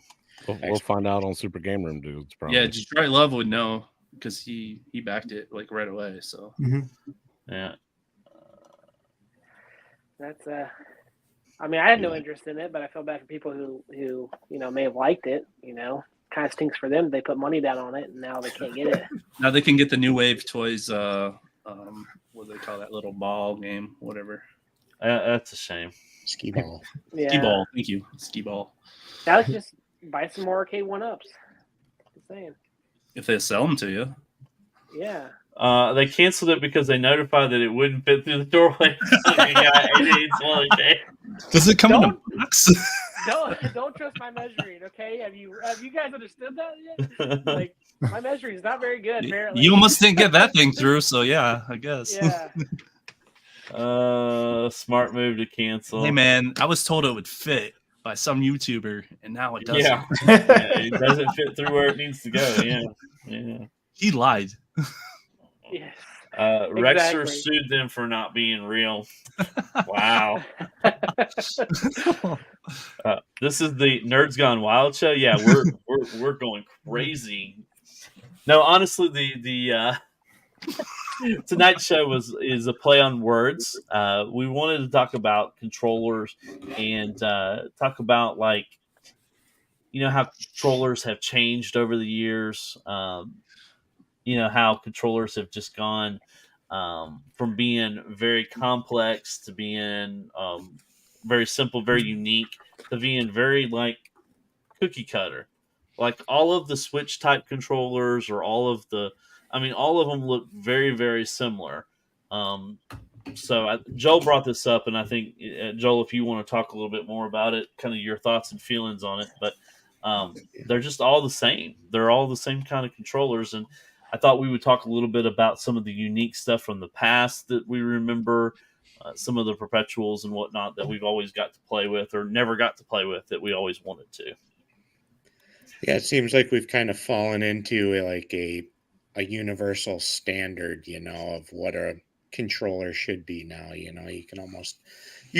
We'll find out on Super Game Room Dudes. Probably. Yeah, Detroit Love would know because he backed it like right away. So Yeah. That's I mean, I had no interest in it, but I feel bad for people who may have liked it. Kind of stinks for them. They put money down on it, and now they can't get it. now they can get the New Wave toys. Was what do they call that little ball game? Whatever. That's a shame. Ski ball. Yeah. Ski ball. Thank you. Ski ball. Now let's just buy some more arcade 1-ups. Just saying. If they sell them to you. Yeah. They canceled it because they notified that it wouldn't fit through the doorway. Does it come in a Don't- box? Don't trust my measuring, okay? Have you guys understood that yet? Like, my measuring is not very good, apparently. You almost didn't get that thing through, so yeah, I guess. Yeah. Smart move to cancel. Hey man, I was told it would fit by some YouTuber, and now it doesn't. Yeah. It doesn't fit through where it needs to go. Yeah. He lied. Yes. Rexer Exactly. sued them for not being real. Wow. This is the Nerds Gone Wild show. Yeah, we're going crazy. No, honestly, the tonight's show is a play on words. We wanted to talk about controllers and talk about how controllers have changed over the years. How controllers have just gone from being very complex to being very simple, very unique, to being very cookie cutter. Like all of the Switch type controllers or all of them look very, very similar. Joel brought this up, and I think, Joel, if you want to talk a little bit more about it, kind of your thoughts and feelings on it, but they're just all the same. They're all the same kind of controllers, and I thought we would talk a little bit about some of the unique stuff from the past that we remember, some of the perpetuals and whatnot that we've always got to play with or never got to play with that we always wanted to. Yeah, it seems like we've kind of fallen into a universal standard, of what a controller should be now. You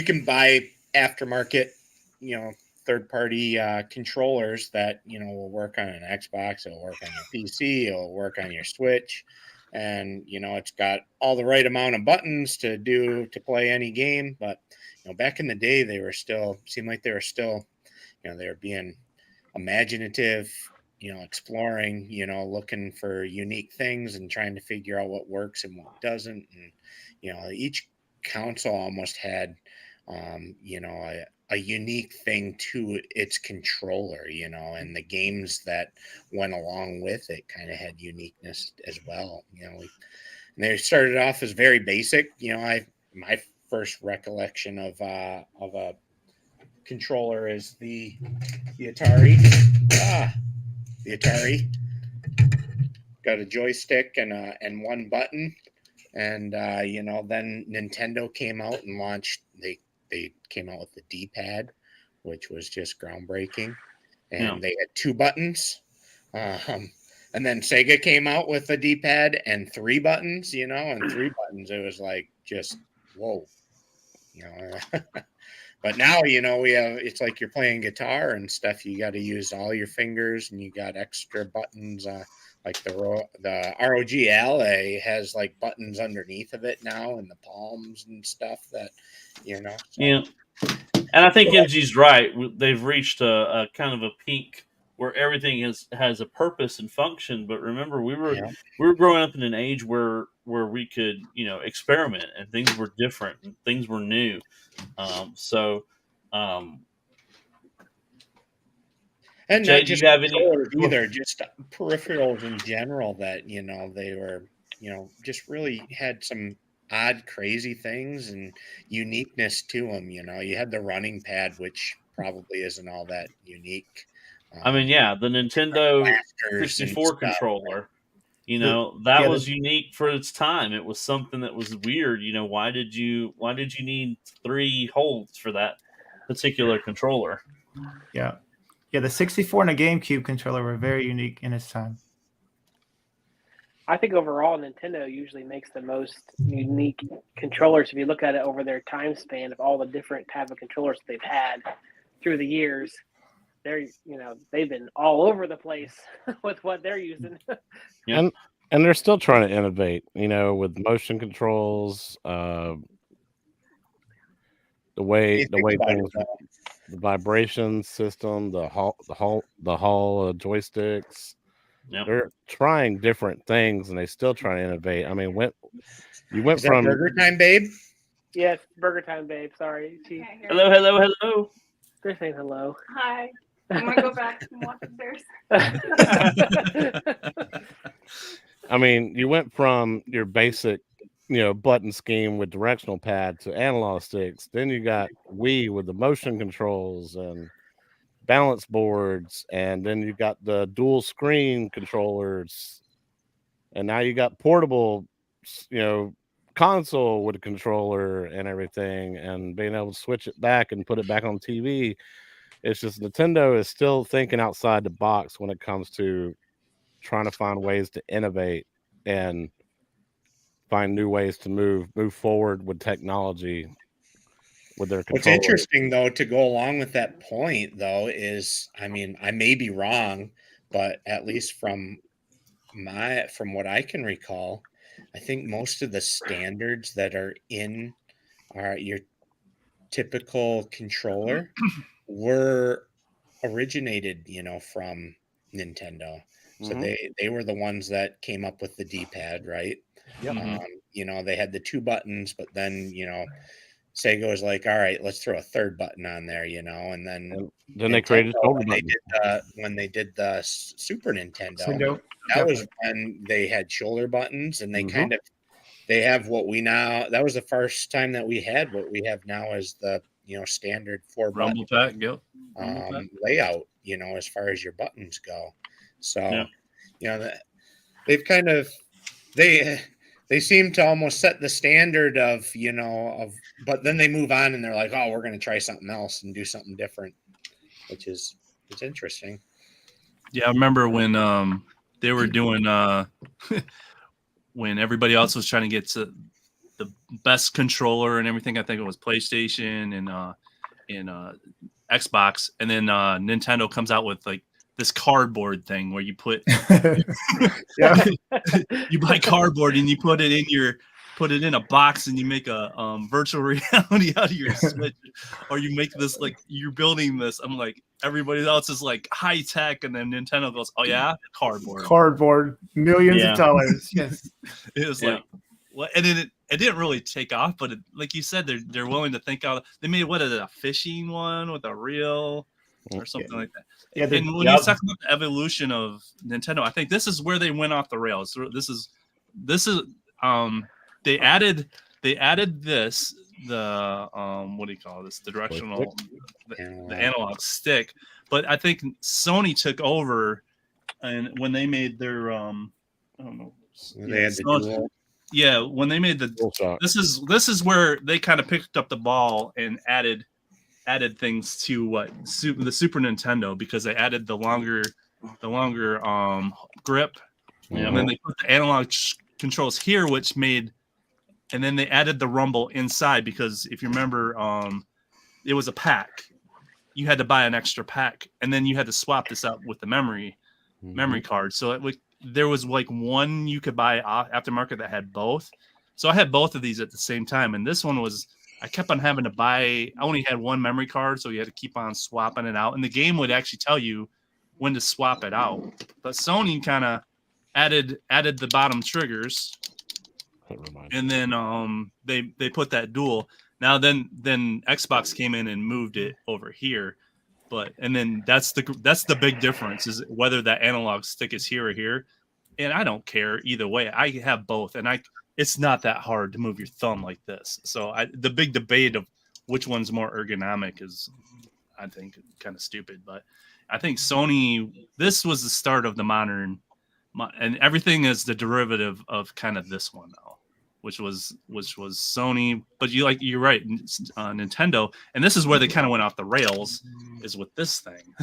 can buy aftermarket, third-party controllers that will work on an Xbox, it'll work on your PC, it'll work on your Switch, and it's got all the right amount of buttons to play any game. But back in the day, they were still being imaginative, exploring, looking for unique things and trying to figure out what works and what doesn't. And each console almost had a unique thing to its controller, and the games that went along with it kind of had uniqueness as well. And they started off as very basic. My first recollection of a controller is the Atari. The Atari got a joystick and one button, and then Nintendo came out and launched. They came out with the D-pad, which was just groundbreaking, and they had two buttons. And then Sega came out with a D-pad and three buttons. And three buttons. It was like just whoa, But now, it's like you're playing guitar and stuff. You got to use all your fingers, and you got extra buttons. Like the ROG Ally has like buttons underneath of it now, and the palms and stuff that, So. Yeah. And I think MG's right. They've reached a kind of a peak where everything has a purpose and function. But remember, we were growing up in an age where we could, experiment, and things were different and things were new. And Jay, not just do you have any either, just peripherals in general that, they were, just really had some odd, crazy things and uniqueness to them. You had the running pad, which probably isn't all that unique. the Nintendo 64 controller, that was unique for its time. It was something that was weird. Why did you need 3 holes for that particular controller? Yeah. Yeah, the 64 and a GameCube controller were very unique in its time. I think overall, Nintendo usually makes the most unique controllers. If you look at it over their time span of all the different type of controllers they've had through the years, they've been all over the place with what they're using. Yeah. And they're still trying to innovate, with motion controls, the way things, the vibration system, the Hall joysticks. Yep. They're trying different things and they still try to innovate. I mean, you went Is that from Burger Time, babe? Yes, Burger Time, babe. Sorry. She, Hello, hello, hello. they're saying hello. Hi. I'm gonna go back and walk upstairs. I mean, you went from your basic, button scheme with directional pad to analog sticks. Then you got Wii with the motion controls and balance boards, and then you got the dual screen controllers, and now you got portable, console with a controller and everything, and being able to switch it back and put it back on TV. It's just Nintendo is still thinking outside the box when it comes to trying to find ways to innovate and find new ways to move forward with technology with their What's controller. interesting, though, to go along with that point, though, is, I mean, I may be wrong, but at least from what I can recall, I think most of the standards that are in your typical controller were originated, from Nintendo. So they were the ones that came up with the D-pad, right? Yep. They had the two buttons, but then, Sega was like, all right, let's throw a third button on there, and then they created when they did the Super Nintendo, Nintendo. that was when they had shoulder buttons, and they they have what we now, that was the first time that we had what we have now as the, standard 4-button Rumble pack, yep. layout, as far as your buttons go. So, Yeah. they've kind of, they seem to almost set the standard of, but then they move on and they're like, oh, we're going to try something else and do something different, it's interesting. Yeah, I remember when they were doing when everybody else was trying to get to the best controller and everything. I think it was PlayStation and Xbox, and then Nintendo comes out with like this cardboard thing where you put you buy cardboard and you put it in a box and you make a virtual reality out of your Switch, or you make this like you're building this. I'm like, everybody else is like high tech, and then Nintendo goes, oh yeah, Cardboard, millions of dollars. Yes, it was like what, and then it didn't really take off, but like you said, they're willing to think out. They made a fishing one with a reel or something like that. Yeah, and when you talk about the evolution of Nintendo, I think this is where they went off the rails. This is they added this, the what do you call this, the directional, the analog stick, but I think Sony took over, and when they made their I don't know, they had the dual. Yeah, when they made the this is where they kind of picked up the ball and added things to the Super Nintendo, because they added the longer grip, and then they put the analog controls here, which made, and then they added the rumble inside, because if you remember, it was a pack. You had to buy an extra pack, and then you had to swap this out with the memory card. So there was like one you could buy aftermarket that had both. So I had both of these at the same time, and this one was, I kept on having to buy. I only had one memory card, so you had to keep on swapping it out, and the game would actually tell you when to swap it out. But Sony kind of added the bottom triggers, and then they put that dual. Now then Xbox came in and moved it over here, and then that's the big difference, is whether that analog stick is here or here. And I don't care either way. I have both, and it's not that hard to move your thumb like this. So the big debate of which one's more ergonomic is, I think, kind of stupid. But I think Sony, this was the start of the modern, and everything is the derivative of kind of this one now, which was Sony. But you're right, Nintendo, and this is where they kind of went off the rails, is with this thing.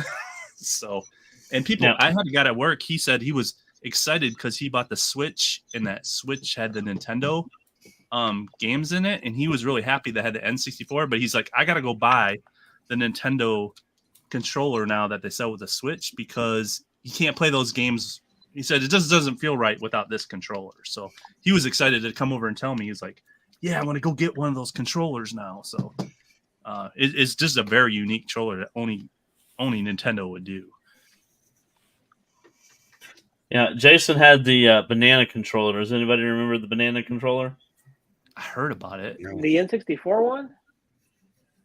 So, and people, I had a guy at work. He said he was excited because he bought the Switch, and that Switch had the Nintendo games in it, and he was really happy that had the N64. But he's like, I gotta go buy the Nintendo controller now that they sell with the Switch, because you can't play those games. He said it just doesn't feel right without this controller. So he was excited to come over and tell me. He's like, yeah, I want to go get one of those controllers now. So it's just a very unique controller that only Nintendo would do. Yeah, Jason had the banana controller. Does anybody remember the banana controller? I heard about it. No. The N64 one?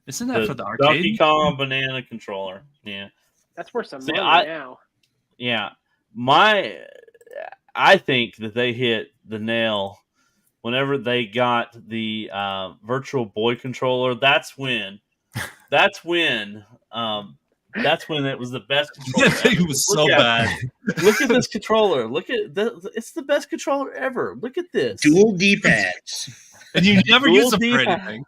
Isn't that The for the Donkey arcade? Kong banana controller. Yeah. That's worth some See, money now. Yeah. I think that they hit the nail whenever they got the Virtual Boy controller. That's when it was the best controller That thing ever. was so bad. Look at this controller. It's the best controller ever. Look at this. Dual D-pads. And you never use them for D-pad. anything.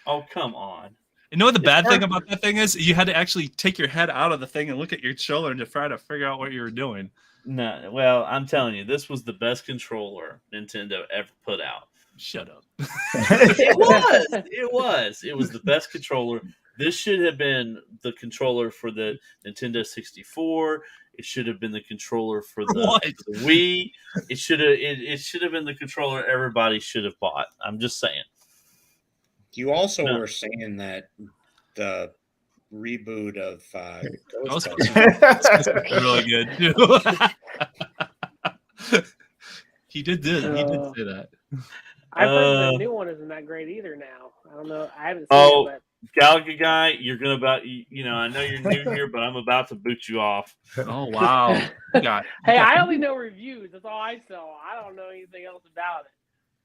Oh, come on. You know what the It's bad thing perfect. about that thing is? You had to actually take your head out of the thing and look at your shoulder and to try to figure out what you were doing. No, well, I'm telling you, this was the best controller Nintendo ever put out. Shut up. It was. It was the best controller. This should have been the controller for the Nintendo 64. It should have been the controller for What? the Wii. It should have been the controller everybody should have bought. I'm just saying. You also No. were saying that the reboot of Ghostbusters Ghostbusters. was really good too. He did say that. I've heard the new one isn't that great either now. I don't know. I haven't seen Oh, it, Galaga guy, you're gonna I know you're new here, but I'm about to boot you off. Oh wow. God. but hey, I only know reviews. That's all I saw. I don't know anything else about it.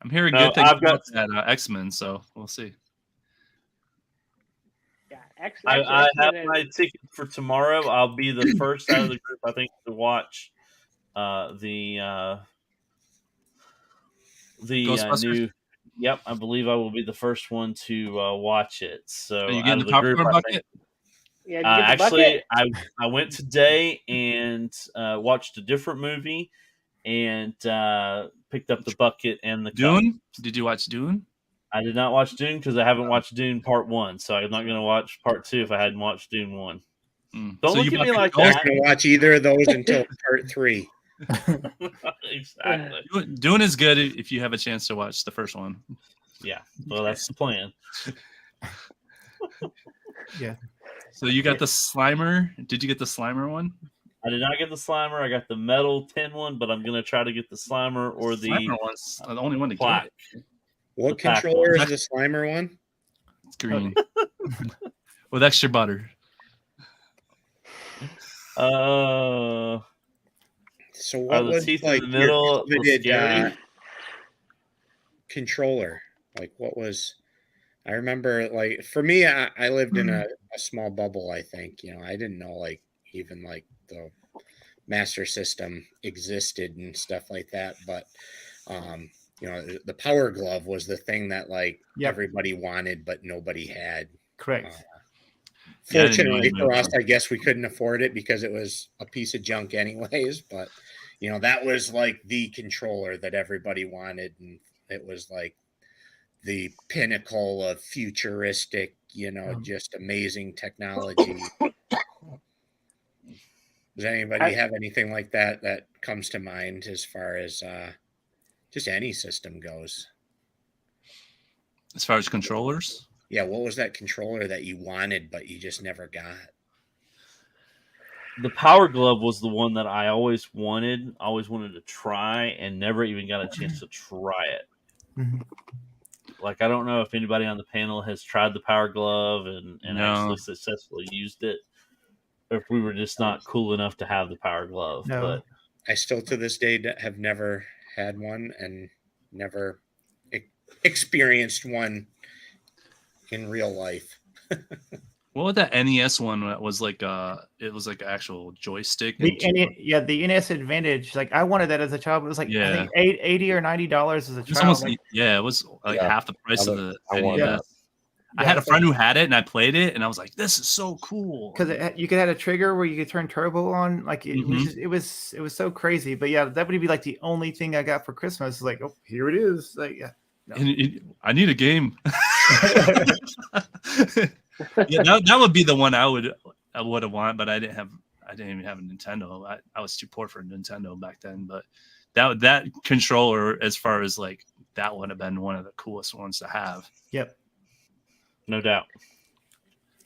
I'm hearing No, good things I've got- about that X-Men, so we'll see. Yeah, I have X-Men my ticket for tomorrow. I'll be the first out of the group, I think, to watch the Ghostbusters? new. Yep, I believe I will be the first one to watch it. So Are you out getting of the the group, popcorn I bucket? think, Yeah, did you get the actually, bucket? I went today and watched a different movie and picked up the bucket and the cup. Dune? Did you watch Dune? I did not watch Dune because I haven't watched Dune Part 1, so I'm not going to watch Part 2 if I hadn't watched Dune 1. Don't So look you at bought me the like I'm that. not going to watch either of those until part 3. Exactly. Dune is good if you have a chance to watch the first one. Yeah. Well, that's the plan. Yeah. So you got the Slimer. Did you get the Slimer one? I did not get the Slimer. I got the metal tin one, but I'm going to try to get the Slimer or the Slimer one's the only one to plaque. get. What The pack controller one. is the Slimer one? It's green. With extra butter. So what Are the was teeth like in the middle your coveted, scary? controller? Like what was? I remember like for me, I lived in a small bubble. I think I didn't know like even like the Master System existed and stuff like that. But the Power Glove was the thing that like Yep. everybody wanted, but nobody had. Correct. Yeah, I didn't know Fortunately anything for about us, I guess we couldn't afford it because it was a piece of junk anyways. But that was like the controller that everybody wanted, and it was like the pinnacle of futuristic, just amazing technology. Does anybody have anything like that comes to mind as far as just any system goes? As far as controllers? Yeah, what was that controller that you wanted but you just never got? The Power Glove was the one that I always wanted to try, and never even got a chance to try it. Mhm. Like, I don't know if anybody on the panel has tried the Power Glove and No. actually successfully used it, or if we were just not cool enough to have the Power Glove. No. But I still to this day have never had one and never experienced one in real life. What was that NES one that was like it was like an actual joystick? The NES Advantage. Like I wanted that as a child. But it was like I think $80 or $90 as a It was child. almost, Like, it was like half the price of the I want NES. that. I had a friend who had it, and I played it, and I was like, "This is so cool!" because you could have a trigger where you could turn turbo on. Like it was so crazy. But yeah, that would be like the only thing I got for Christmas. Like, oh, here it is. Like, yeah. No. And I need a game. Yeah, that would be the one I would have wanted, but I didn't even have a Nintendo. I was too poor for a Nintendo back then. But that controller, as far as like that, would have been one of the coolest ones to have. Yep. no doubt.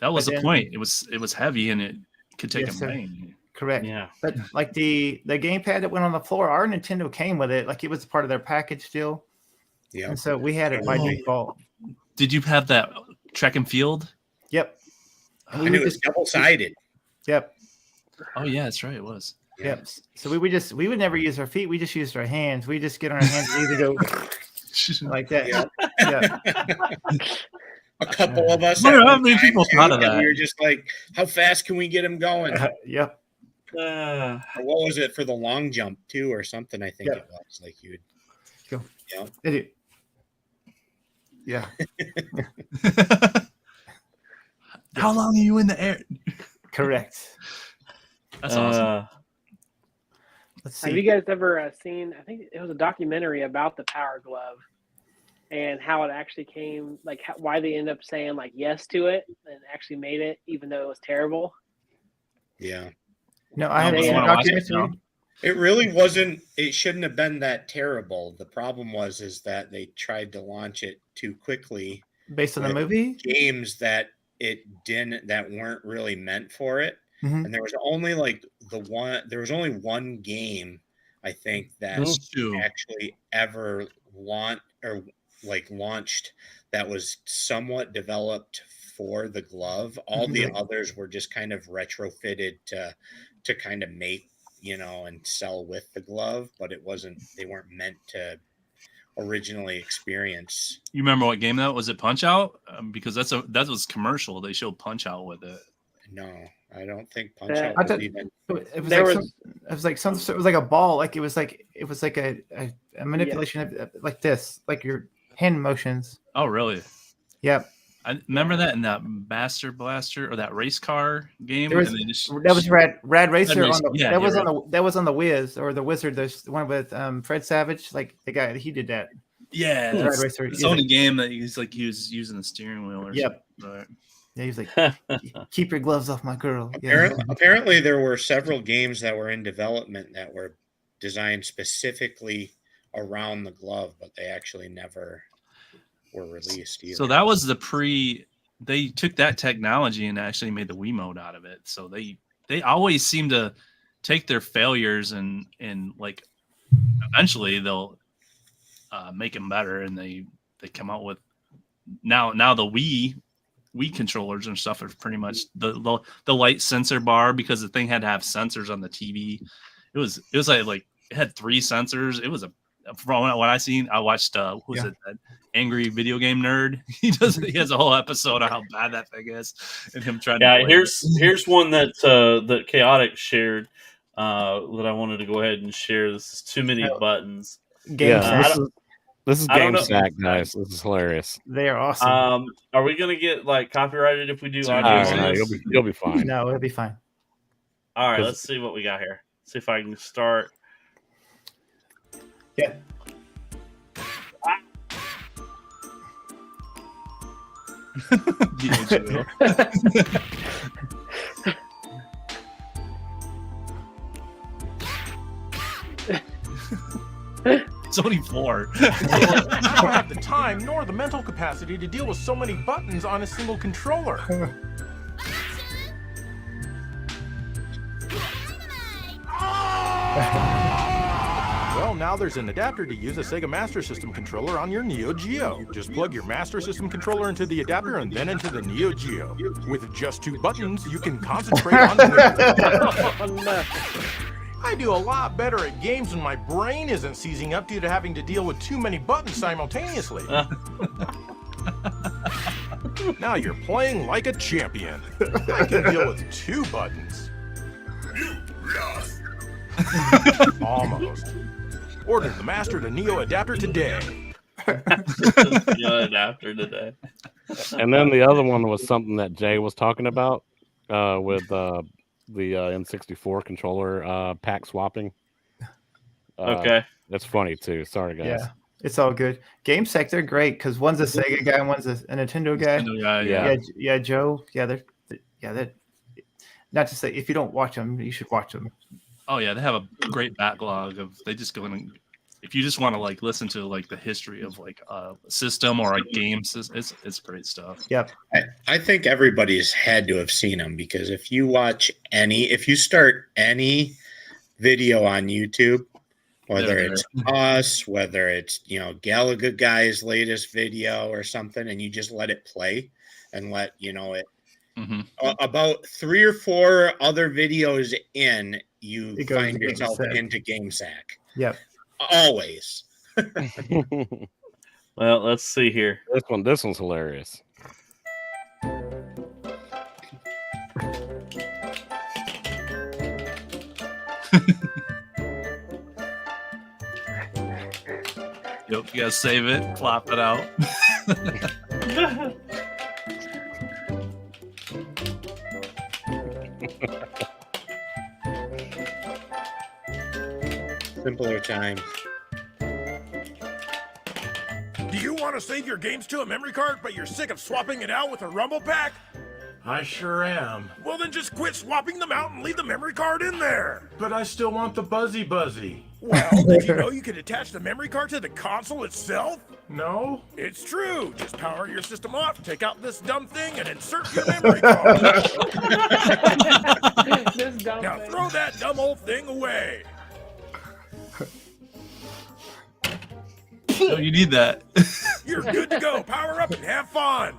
That was But the then- point. It was heavy and it could take Yes, a sir. bang. Correct. Yeah. But like the gamepad that went on the floor, our Nintendo came with it. Like it was part of their package deal. Yeah. And so we had it by default. Did you have that track and field? Yep. And we And would it was just double-sided. Yep. Oh yeah, that's right. It was. Yeah. Yep. So we would never use our feet. We just used our hands. We just get on our hands and either go like that. Yeah. Yeah. A couple of us. Wonder at how one many time, people too, thought of and that. We were just like, how fast can we get him going? Yep. Uh, Or what was it for the long jump too, or something? I think Yeah. it was like you would. Go. Yeah. Idiot. Yeah. How long are you in the air? Correct. That's awesome. Let's Have you see. guys ever seen? I think it was a documentary about the Power Glove and how it actually came, like why they ended up saying like yes to it and actually made it, even though it was terrible. Yeah. No, I haven't They, seen a wanna watch it? documentary. No. It really wasn't. It shouldn't have been that terrible. The problem is that they tried to launch it too quickly. Based on the with movie? Games that that weren't really meant for it. Mhm. And there was only one game I think that Those two. actually ever launched that was somewhat developed for the glove. All the others were just kind of retrofitted to kind of make, and sell with the glove, but they weren't meant to originally experience. You remember what game that was? It Punch Out? Because that was commercial. They showed Punch Out with it. No, I don't think Punch Yeah. Out I was thought- even. It was There like was- it was like a ball. Like it was like a manipulation of like this, like your hand motions. Oh, really? Yep. I remember that in that Master Blaster or that race car game. There was and they just, that was Rad Racer on Racer. the Yeah, that was you're on the Wiz or the Wizard. There's the one with Fred Savage, like the guy he did that. yeah. Rad That's, Racer. it's He's the like, only game that he was using the steering wheel or Yep. something. Right. yeah, he's like, keep your gloves off my girl. Yeah. Apparently, there were several games that were in development that were designed specifically around the glove, but they actually never were released either. So that was they took that technology and actually made the Wiimote out of it. So they always seem to take their failures and like eventually they'll make them better, and they come out with now the Wii controllers and stuff are pretty much the light sensor bar, because the thing had to have sensors on the TV. It was like it had 3 sensors. It was from what I seen. I watched who's it, that Angry Video Game Nerd. He has a whole episode of how bad that thing is, and him trying to play here's one that Chaotic shared that I wanted to go ahead and share. This is too many buttons. Game Yeah, Sack. this is I don't Game know. Sack, guys. This is hilarious. They are awesome. Are we gonna get like copyrighted if we do Sorry, audio no, on No, this? you'll be fine. No, it'll be fine. All right, 'Cause- let's see what we got here. See if I can start. Yeah. It's only 4. I don't have the time nor the mental capacity to deal with so many buttons on a single controller. Well, now there's an adapter to use a Sega Master System controller on your Neo Geo. Just plug your Master System controller into the adapter and then into the Neo Geo. With just 2 buttons, you can concentrate on winning. Oh, no. I do a lot better at games when my brain isn't seizing up due to having to deal with too many buttons simultaneously. Now you're playing like a champion. I can deal with 2 buttons. Almost. Order the Master to Neo adapter today. Adapter today. And then the other one was something that Jay was talking about with the N64 controller pack swapping. Okay. That's funny too. Sorry, guys. Yeah, it's all good. Game Sack, they're great because one's a Sega guy and one's a Nintendo guy. Yeah. Yeah, Joe. Yeah, they're not to say if you don't watch them, you should watch them. Oh yeah, they have a great backlog of. They just go in and if you just want to like listen to like the history of like a system or a game, it's great stuff. Yep. I think everybody's had to have seen them, because if you start any video on YouTube, whether They're it's us, whether it's Galaga Guy's latest video or something, and you just let it play and let it about 3 or 4 other videos in, you It goes find to yourself GameSack. into GameSack. Yep. Always. Well, let's see here. This one's hilarious. Yep, you gotta save it, plop it out. Simpler times. Do you want to save your games to a memory card, but you're sick of swapping it out with a rumble pack? I sure am. Well, then just quit swapping them out and leave the memory card in there. But I still want the buzzy. Well, did you know you could attach the memory card to the console itself? No? It's true. Just power your system off, take out this dumb thing, and insert your memory card. This dumb Now thing. throw that dumb old thing away. No, you need that. You're good to go. Power up and have fun.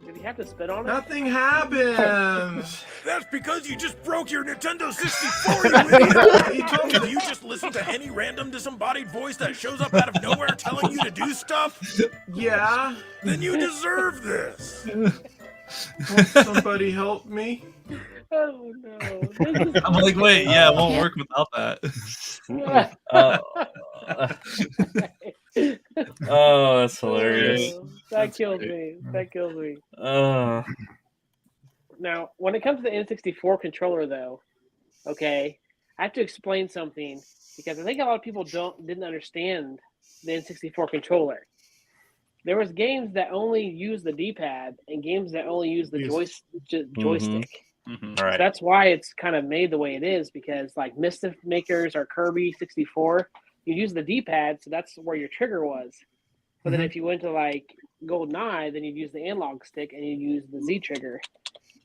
Did he have to spit on it? Nothing happens. That's because you just broke your Nintendo 64, you idiot. He told you just listen to any random disembodied voice that shows up out of nowhere telling you to do stuff? Yeah? Then you deserve this. Won't somebody help me? Oh no. I'm like, wait, yeah, it won't work without that. Oh, that's hilarious. That kills me. That kills me. Uh, Now, when it comes to the N64 controller, though, okay, I have to explain something because I think a lot of people didn't understand the N64 controller. There was games that only use the D-pad and games that only use the joystick. all right. That's why it's kind of made the way it is, because like Mischief Makers or Kirby 64, you use the D-pad, so that's where your trigger was. But then if you went to like GoldenEye, then you'd use the analog stick and you'd use the Z trigger.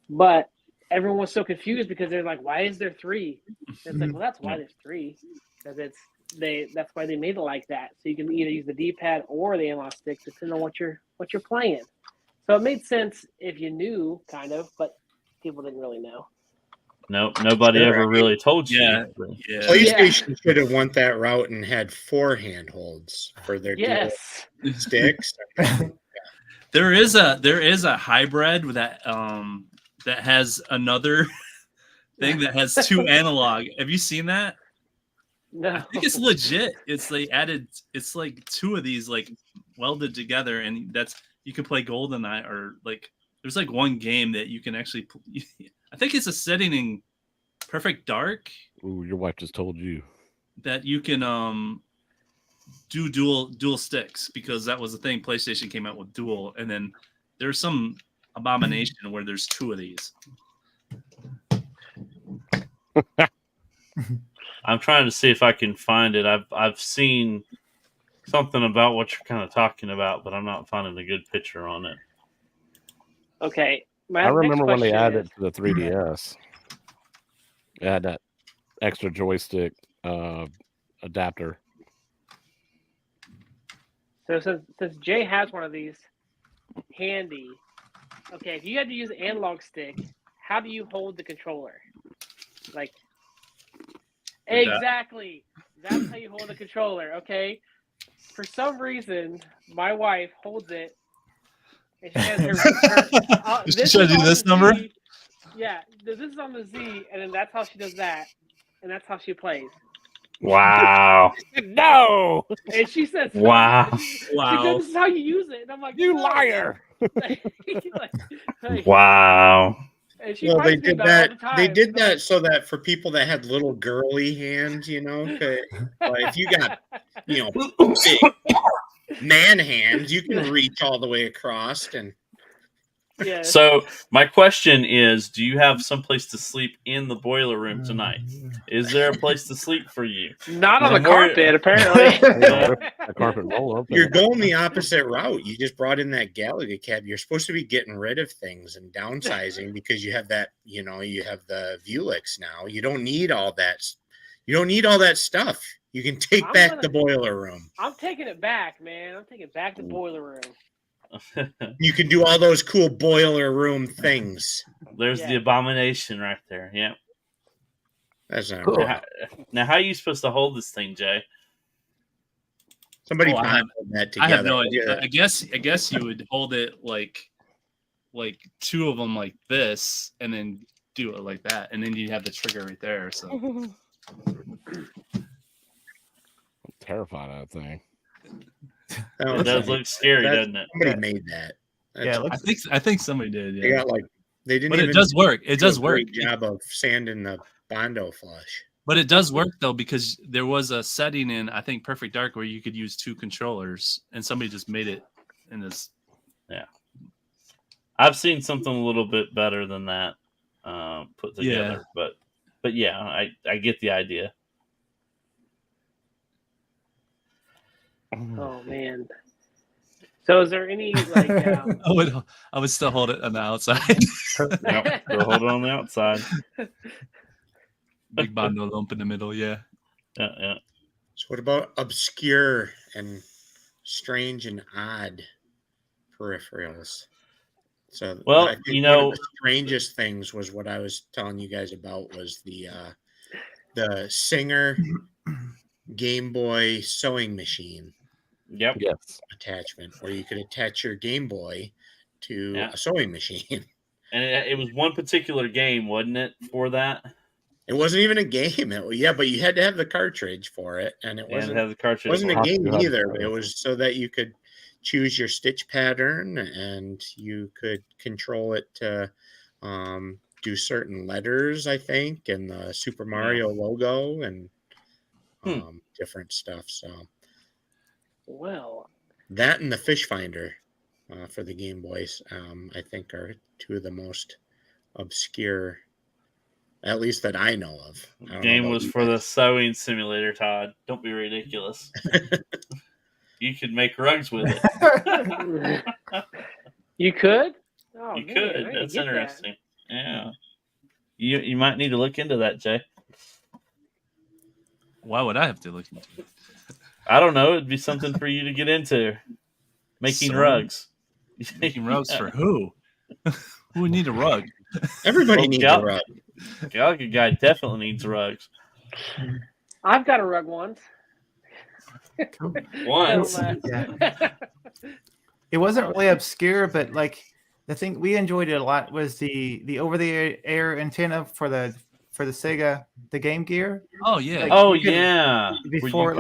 But everyone was so confused because they're like, "Why is there 3?" And it's like, well, that's why there's 3, because that's why they made it like that. So you can either use the D-pad or the analog stick, depending on what you're playing. So it made sense if you knew, kind of, but people didn't really know. Nope, nobody ever really told you. Yeah. PlayStation should have went that route and had 4 handholds for their dual sticks. There is a hybrid that that has another thing that has 2 analog. Have you seen that? No. I think it's legit. It's like 2 of these like welded together, and you can play GoldenEye, or like there's like one game that you can actually I think it's a setting in Perfect Dark. Ooh, your wife just told you that you can do dual sticks, because that was the thing. PlayStation came out with dual, and then there's some abomination where there's 2 of these. I'm trying to see if I can find it. I've seen something about what you're kind of talking about, but I'm not finding a good picture on it. Okay. I remember when they added to the 3DS. It had that extra joystick adapter. So since Jay has one of these handy, okay, if you had to use an analog stick, how do you hold the controller? Like, exactly. That's how you hold the controller, okay? For some reason, my wife holds it, and she has her Should I do this number? Yeah, this is on the Z, and then that's how she does that, and that's how she plays. Wow. No. And she says, wow. She said, this is how you use it. And I'm like, you liar. Wow. And she Well, they fights me did about it all that. the time. They did that so that for people that had little girly hands, like if you got, big man hands, you can reach all the way across. And Yeah. So my question is, do you have someplace to sleep in the boiler room tonight? Is there a place to sleep for you? Not on The the more- carpet, apparently. Yeah. A carpet roll open. You're going the opposite route. You just brought in that Galaga cab. You're supposed to be getting rid of things and downsizing because you have that, you have the Vuelix now. You don't need all that. You don't need all that stuff. You can take back the boiler room. I'm taking it back, man. I'm taking back the boiler room. You can do all those cool boiler room things. There's the abomination right there. Yeah. That's not Cool. right. Now, how are you supposed to hold this thing, Jay? Somebody Oh, I bonded that together. I have no idea. Yeah. I guess you would hold it like two of them like this, and then do it like that, and then you have the trigger right there. So I'm terrified of that thing. It does look scary, doesn't it? Somebody made that. Yeah, it looks, I think somebody did. They Yeah, got they didn't. but even it does work. It do does a work. great job of sanding the Bondo flush. But it does work though, because there was a setting in I think Perfect Dark where you could use 2 controllers, and somebody just made it in this. Yeah, I've seen something a little bit better than that put together, but yeah, I get the idea. Oh man. So is there any like I would still hold it on the outside. Yep, go hold it on the outside. Big Bondo lump in the middle. Yeah. Yeah. So what about obscure and strange and odd peripherals? So Well, I think one of the strangest things was what I was telling you guys about was the Singer Game Boy sewing machine. Yep. Yes. Attachment where you could attach your Game Boy to a sewing machine. And it was one particular game, wasn't it, for that? It wasn't even a game. But you had to have the cartridge for it, and it wasn't have the cartridge. Wasn't a for it. game either. It was so that you could choose your stitch pattern, and you could control it to do certain letters, I think, and the Super Mario logo and different stuff. So, well, that and the Fish Finder for the Game Boys, I think, are two of the most obscure, at least that I know of. The game was for the sewing simulator, Todd. Don't be ridiculous. You could make rugs with it. You could? Oh, You man, could. I That's didn't get interesting. Yeah. You might need to look into that, Jay. Why would I have to look into it? I don't know. It'd be something for you to get into. Making rugs. Making rugs for who? Who would need a rug? Everybody needs a rug. Gallagher guy definitely needs rugs. I've got a rug once. Once. Yeah. It wasn't really obscure, but like the thing we enjoyed it a lot was the over the air antenna for the Sega, the Game Gear. Oh yeah. Like, yeah. Before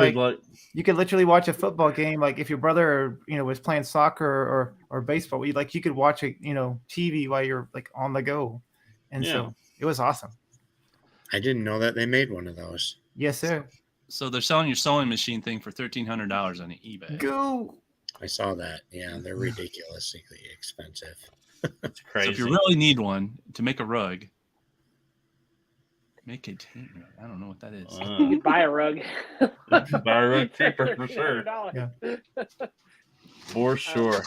you could literally watch a football game, like if your brother was playing soccer or baseball, you could watch a TV while you're like on the go, and so it was awesome. I didn't know that they made one of those. Yes, sir. So they're selling your sewing machine thing for $1,300 on eBay. Go. I saw that. Yeah, they're ridiculously expensive. It's crazy. So if you really need one to make a rug, make a taint rug. I don't know what that is. You could buy a rug. Buy a rug cheaper for sure. Yeah. For sure.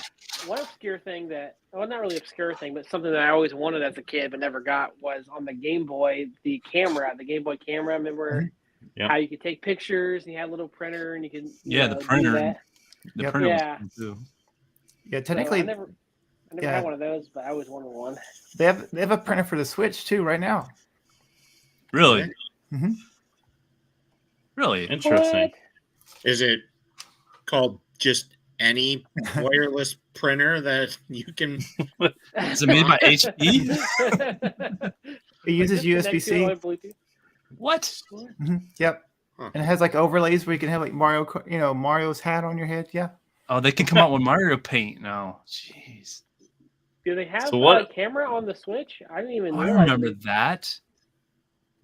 One obscure thing not really obscure thing, but something that I always wanted as a kid but never got was on the Game Boy, the Game Boy camera. Remember how you could take pictures and you had a little printer and you could the printer. The printer was cool too. Yeah, technically, I never had one of those, but I always wanted one. They have a printer for the Switch too right now. Really? Mm-hmm. Really interesting. Is it called just any wireless printer that you can? Is it made by HP? It uses USB-C. What? Mm-hmm. Yep. And it has like overlays where you can have like Mario's hat on your head. Yeah. Oh, they can come out with Mario Paint now. Jeez. Do they have a camera on the Switch? I didn't even realize. I remember that.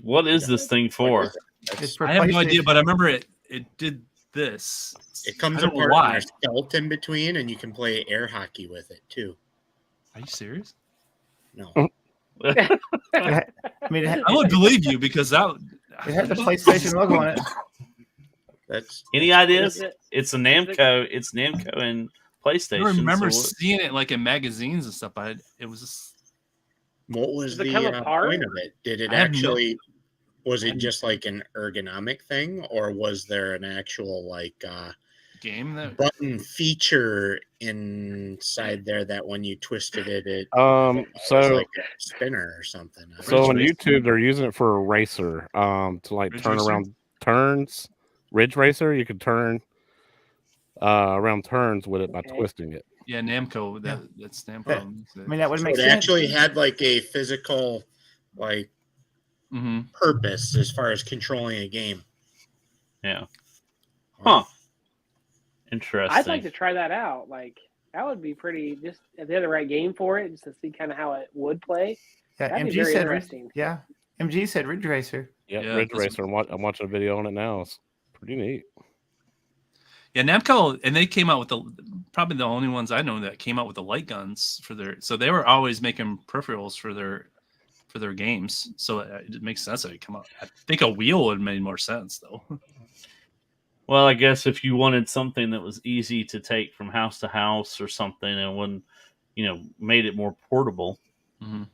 What is this thing for? I have no idea, but I remember it did this. It comes apart and there's skeleton between, and you can play air hockey with it too. Are you serious? No. I mean, I would believe you because that it had the PlayStation logo on it. That's Any that's ideas? Is it- It's a Namco. It's Namco and PlayStation. I remember so seeing it like in magazines and stuff. It was just What was Does it the come apart? point of it? Did it I have no- actually? Was it just like an ergonomic thing, or was there an actual like game that button feature inside there that when you twisted it, it was So like a spinner or something? I don't so on know. YouTube they're using it for a racer, to like Ridge turn racer? around turns. Ridge racer, you could turn around turns with it by Okay. twisting it. yeah Namco that's Namco. I mean, that would So make it sense. actually had like a physical like Mm-hmm. purpose as far as controlling a game. Yeah. Huh. Interesting. I'd like to try that out. Like that would be pretty. Just if they had the right game for it, just to see kind of how it would play. Yeah, That'd be MG very said. interesting. Yeah, MG said Ridge Racer. Yeah, Yeah, Ridge that's- Racer. I'm watching a video on it now. It's pretty neat. Yeah, Namco, and they came out with probably the only ones I know that came out with the light guns for their. So they were always making peripherals for their games. So it makes sense that it come out. I think a wheel would have made more sense though. Well, I guess if you wanted something that was easy to take from house to house or something, and when made it more portable, Mhm.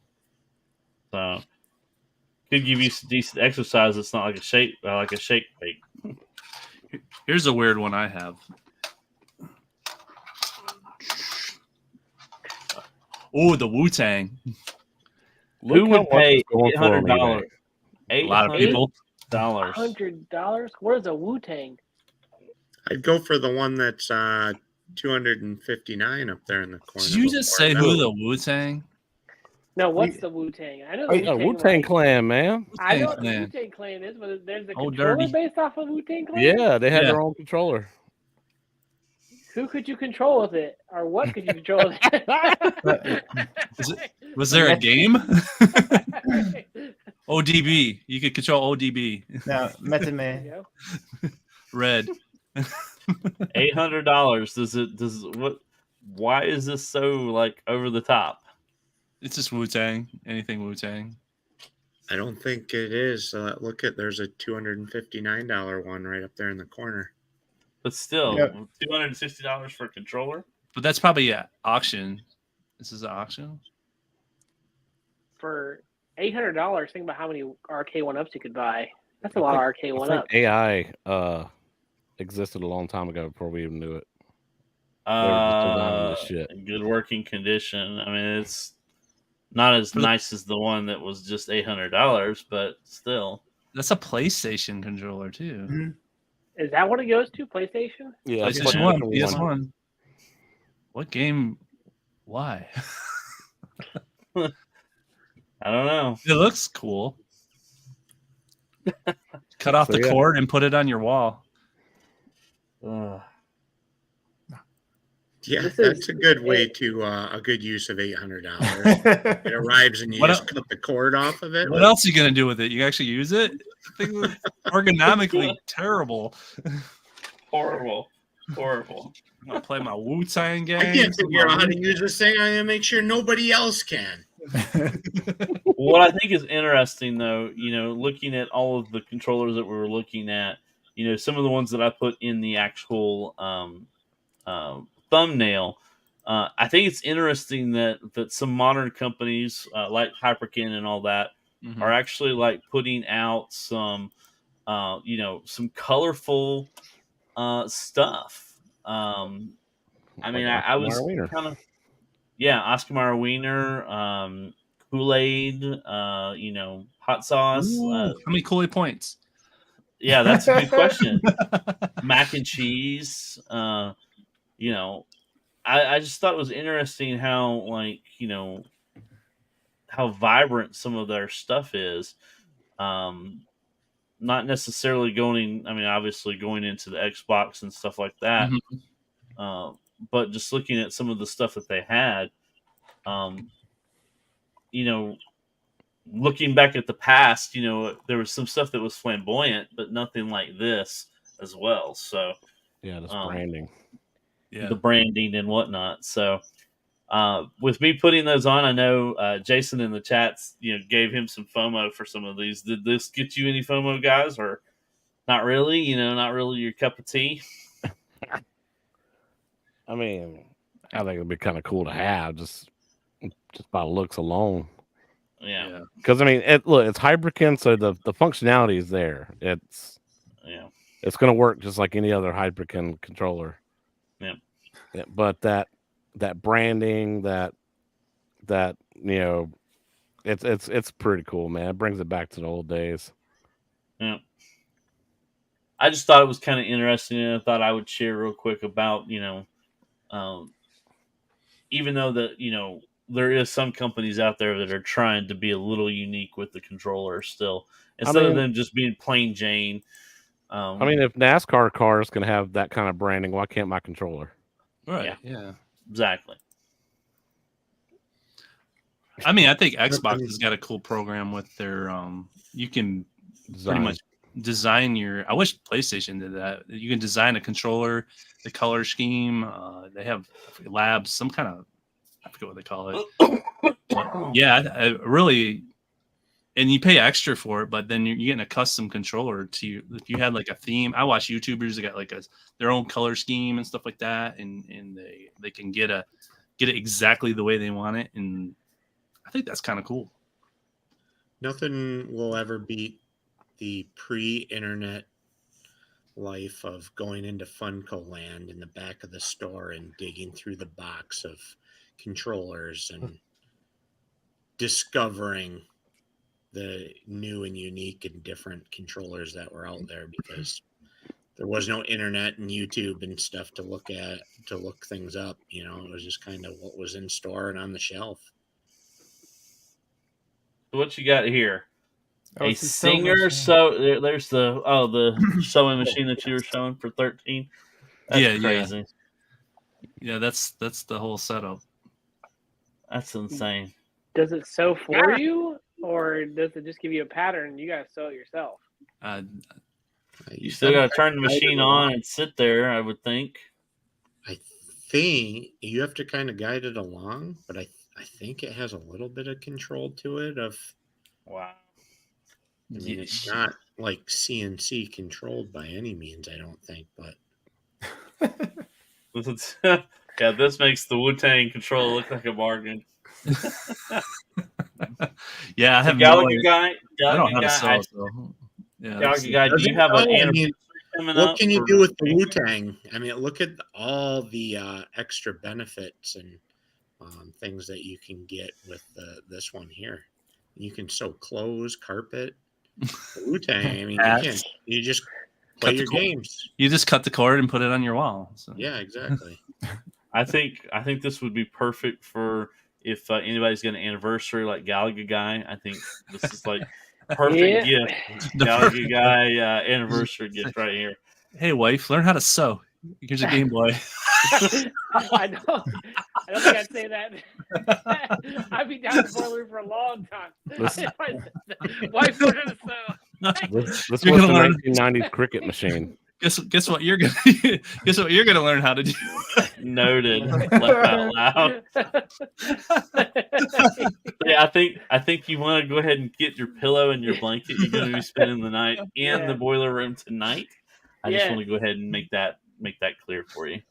so could give you some decent exercise. It's not like a shake weight. Here's a weird one I have. Oh, the Wu-Tang. Who would pay $800? A lot of people. $100. Where's a Wu Tang? I'd go for the one that's 259 up there in the corner. Did you just say who the Wu-Tang? No, what's the Wu Tang? I know Oh, the yeah, Wu-Tang. Wu-Tang Clan, man. I know what the Clan. Wu-Tang Clan is, but there's a Oh, controller dirty. based off of Wu-Tang Clan? Yeah, they had Yeah. their own controller. Who could you control with it? Or what could you control with it? Was there a game? ODB. You could control ODB. No, Method There Man. you go. Red. $800. Why is this so like over the top? It's just Wu-Tang. Anything Wu-Tang. I don't think it is. There's a $259 one right up there in the corner. But still, Yep. $260 for a controller. But that's probably an auction. This is an auction? For $800, think about how many RK 1-ups you could buy. That's a lot of RK I 1-ups. think AI existed a long time ago before we even knew it. They were just designing this shit. In good working condition. I mean, it's not as nice as the one that was just $800, but still. That's a PlayStation controller too. Mm-hmm. Is that what it goes to? PlayStation? Yeah, it's PlayStation like 1. PS1. What game? Why? I don't know. It looks cool. Cut off So, the yeah. cord and put it on your wall. Yeah, This that's is- a good way to a good use of $800. It arrives and you What just el- cut the cord off of it. What else are you gonna do with it? You actually use it? I think it was ergonomically terrible. Horrible. I'm gonna play my Wu-Tang game. I can't figure out how to use this thing. I'm gonna make sure nobody else can. What I think is interesting, though, looking at all of the controllers that we were looking at, some of the ones that I put in the actual thumbnail, I think it's interesting that some modern companies like Hyperkin and all that Mhm. are actually like putting out some colorful stuff. I mean, Like I was Oscar Mayer Wiener. kind of, Oscar Mayer Wiener, Kool-Aid, hot sauce. Ooh, how many Kool-Aid points? Yeah, that's a good question. Mac and cheese. I just thought it was interesting how how vibrant some of their stuff is. Not necessarily obviously going into the Xbox and stuff like that. But just looking at some of the stuff that they had, looking back at the past, there was some stuff that was flamboyant, but nothing like this as well. So Yeah, this branding. Yeah. the branding and whatnot. So With me putting those on, I know Jason in the chats, gave him some FOMO for some of these. Did this get you any FOMO, guys, or not really? Not really your cup of tea. I mean, I think it'd be kind of cool to have just by looks alone. Yeah. Because I mean, it's Hyperkin, so the functionality is there. It's going to work just like any other Hyperkin controller. Yeah. But that branding, that it's pretty cool, man. It brings it back to the old days. Yeah. I just thought it was kind of interesting, and I thought I would share real quick about even though there is some companies out there that are trying to be a little unique with the controller still, instead of them just being plain Jane. I mean, if NASCAR cars can have that kind of branding, why can't my controller? Right. Yeah. Exactly. I mean, I think Xbox has got a cool program with their you can pretty much design your. I wish PlayStation did that. You can design a controller, the color scheme. They have labs, some kind of, I forget what they call it. But yeah, I really, and you pay extra for it, but then you're getting a custom controller to. If you had like a theme, I watch YouTubers that got like their own color scheme and stuff like that, and they can get it exactly the way they want it, and I think that's kind of cool. Nothing will ever beat the pre-internet life of going into Funko Land in the back of the store and digging through the box of controllers and discovering the new and unique and different controllers that were out there, because there was no internet and YouTube and stuff to look things up. It was just kind of what was in store and on the shelf. What you got here? A it's a Singer there's the sewing machine that you were showing for 13. That's crazy. Yeah, that's the whole setup. That's insane. Does it sew for you, or does it just give you a pattern? You gotta sew it yourself. You still gotta turn the machine on and sit there, I would think. I think you have to kind of guide it along, but I think it has a little bit of control to it. Wow. I mean, it's not like CNC controlled by any means, I don't think, but this makes the Wu-Tang controller look like a bargain. Yeah, I have Gallagher guy. I don't know how to sew it, though. Yeah, Gallagher guy, do you have an anniversary coming up? What can you do with the Wu-Tang? I mean, look at all the extra benefits and things that you can get with this one here. You can sew clothes, carpet, Wu-Tang. I mean, you just play your games. You just cut the cord and put it on your wall. So. Yeah, exactly. I think this would be perfect for if anybody's got an anniversary like Gallagher guy. I think this is like perfect gift. Gallagher guy anniversary gift right here. Hey, wife, learn how to sew. Here's a Game Boy. I don't think I'd say that. I'd be down the boiler for a long time. Wife learned how to sew. This was the 1990s cricket machine. Guess what you're gonna learn how to do. Noted. Laugh out loud. Yeah, I think you want to go ahead and get your pillow and your blanket. You're going to be spending the night in the boiler room tonight. I just want to go ahead and make that clear for you.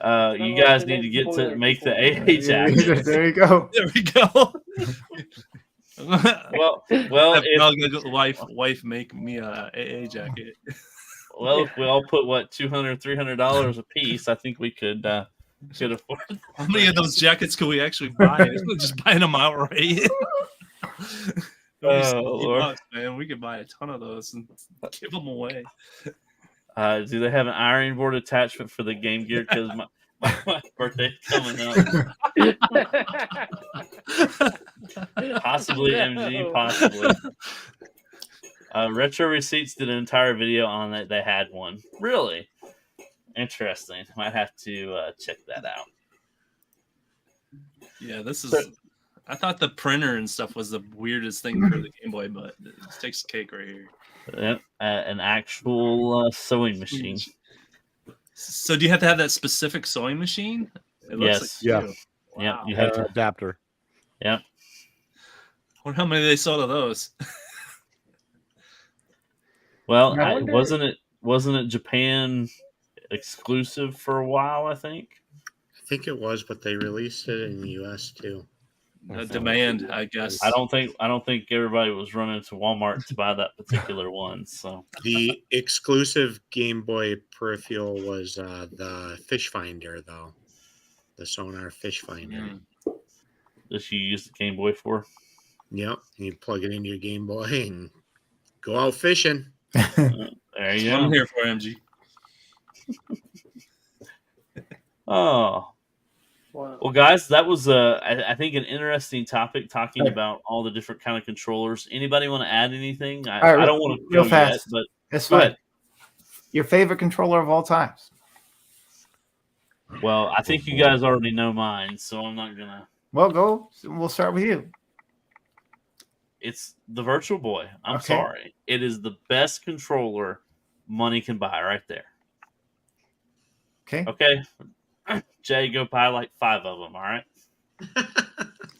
You guys need to get to make the AA jacket. There you go. There we go. well, wife make me a AA jacket. Well, if we all put $200, $300 a piece, I think we could afford. How many of those jackets could we actually buy? Just buying them outright. $60, man, we could buy a ton of those and give them away. Do they have an ironing board attachment for the Game Gear? Because my birthday's coming up. Possibly MG, possibly. Retro Receipts did an entire video on it. They had one. Really interesting. Might have to check that out. Yeah, this is. I thought the printer and stuff was the weirdest thing for the Game Boy, but it takes the cake right here. Yep, an actual sewing machine. So, do you have to have that specific sewing machine? It looks Yes. like Yeah. two. Yep. Wow. You have to. Adapter. Yep. Wonder how many they sold of those. Well, I wonder- wasn't it Japan exclusive for a while? I think. I think it was, but they released it in the U.S. too. The demand, I guess. I don't think everybody was running to Walmart to buy that particular one. So The exclusive Game Boy peripheral was the fish finder, though. The sonar fish finder. that you use the Game Boy for. Yep. And you plug it into your Game Boy and go out fishing. There That's you what I'm go. here for, MG. Oh. Wow. Well, guys, that was I think an interesting topic talking about all the different kind of controllers. Anybody want to add anything? I right, don't want to real go fast. yet, but That's go fine. ahead. Your favorite controller of all times? Well, I think you guys already know mine, so I'm not gonna. Well, go. We'll start with you. It's the Virtual Boy. I'm Okay. sorry. It is the best controller money can buy right there. Okay. Okay. Jay, go buy like 5 of them, all right?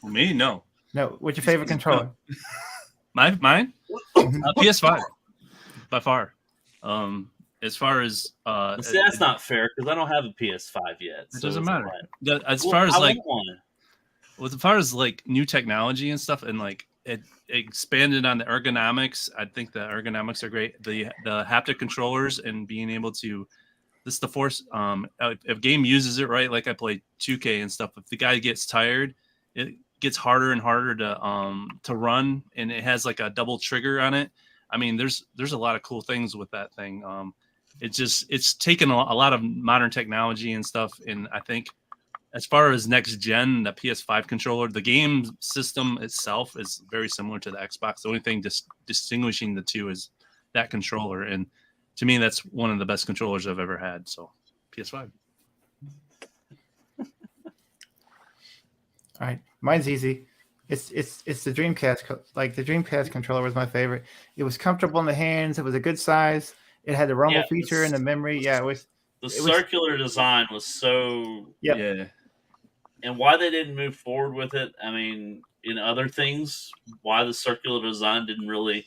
For me, no. No. What's your favorite controller? Mine? Mhm. PS5, by far. As far as See, that's not fair because I don't have a PS5 yet. It so doesn't it's matter. alright. As Well, far as I like, want one. well, as far as like new technology and stuff, and like it expanded on the ergonomics. I think the ergonomics are great. The haptic controllers and being able to, this is the force. If game uses it right, like I play 2K and stuff. If the guy gets tired, it gets harder and harder to run, and it has like a double trigger on it. I mean, there's a lot of cool things with that thing. It's taken a lot of modern technology and stuff, and I think as far as next gen, the PS5 controller, the game system itself is very similar to the Xbox. The only thing distinguishing the two is that controller, and to me, that's one of the best controllers I've ever had. So, PS5. All right, mine's easy. It's the Dreamcast. Like the Dreamcast controller was my favorite. It was comfortable in the hands. It was a good size. It had the rumble feature and the memory. Yeah, it was. The circular design was so. Yep. Yeah. And why they didn't move forward with it, I mean, in other things, why the circular design didn't really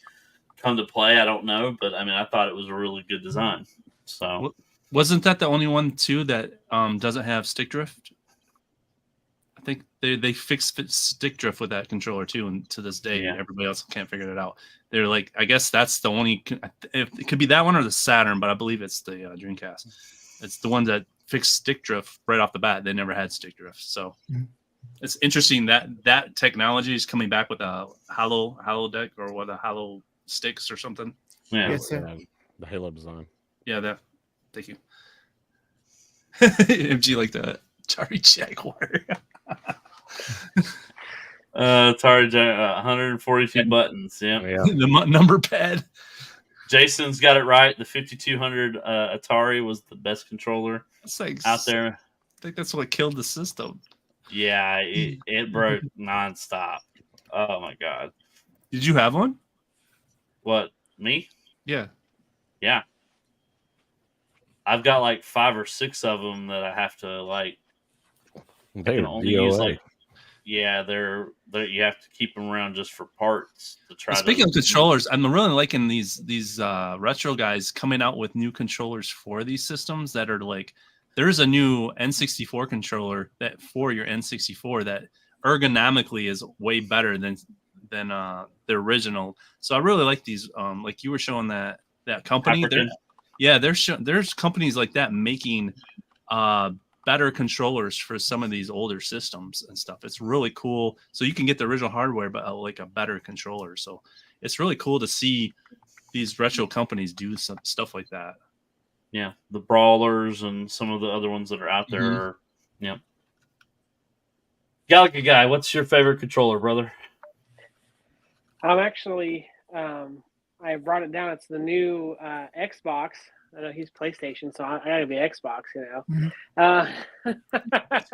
come to play, I don't know. But I mean, I thought it was a really good design. So wasn't that the only one too that doesn't have stick drift? I think they fixed stick drift with that controller too, and to this day, everybody else can't figure it out. They're like, I guess that's the only. It could be that one or the Saturn, but I believe it's the Dreamcast. It's the one that fixed stick drift right off the bat. They never had stick drift, so it's interesting that technology is coming back with a hollow deck or what, a hollow sticks or something. Yeah, Yes, sir. The Halo design. Yeah, that. Thank you. MG like the Atari Jaguar. Atari 142 buttons. Yeah. The number pad. Jason's got it right. The 5200 Atari was the best controller out there. I think that's what killed the system. Yeah, it broke nonstop. Oh my god! Did you have one? What, me? Yeah. Yeah. I've got like 5 or 6 of them that I have to like. I can only use like. Yeah, they're you have to keep them around just for parts to try. Speaking of controllers, I'm really liking these retro guys coming out with new controllers for these systems that are like. There's a new N64 controller that for your N64 that ergonomically is way better than the original. So I really like these. Like you were showing that company. There's companies like that making better controllers for some of these older systems and stuff. It's really cool. So you can get the original hardware, but like a better controller. So it's really cool to see these retro companies do some stuff like that. Yeah, the Brawlers and some of the other ones that are out there. Are, yeah. Galaga Guy, what's your favorite controller, brother? I'm actually, I brought it down. It's the new Xbox. I know he's PlayStation, so I gotta be Xbox, you know.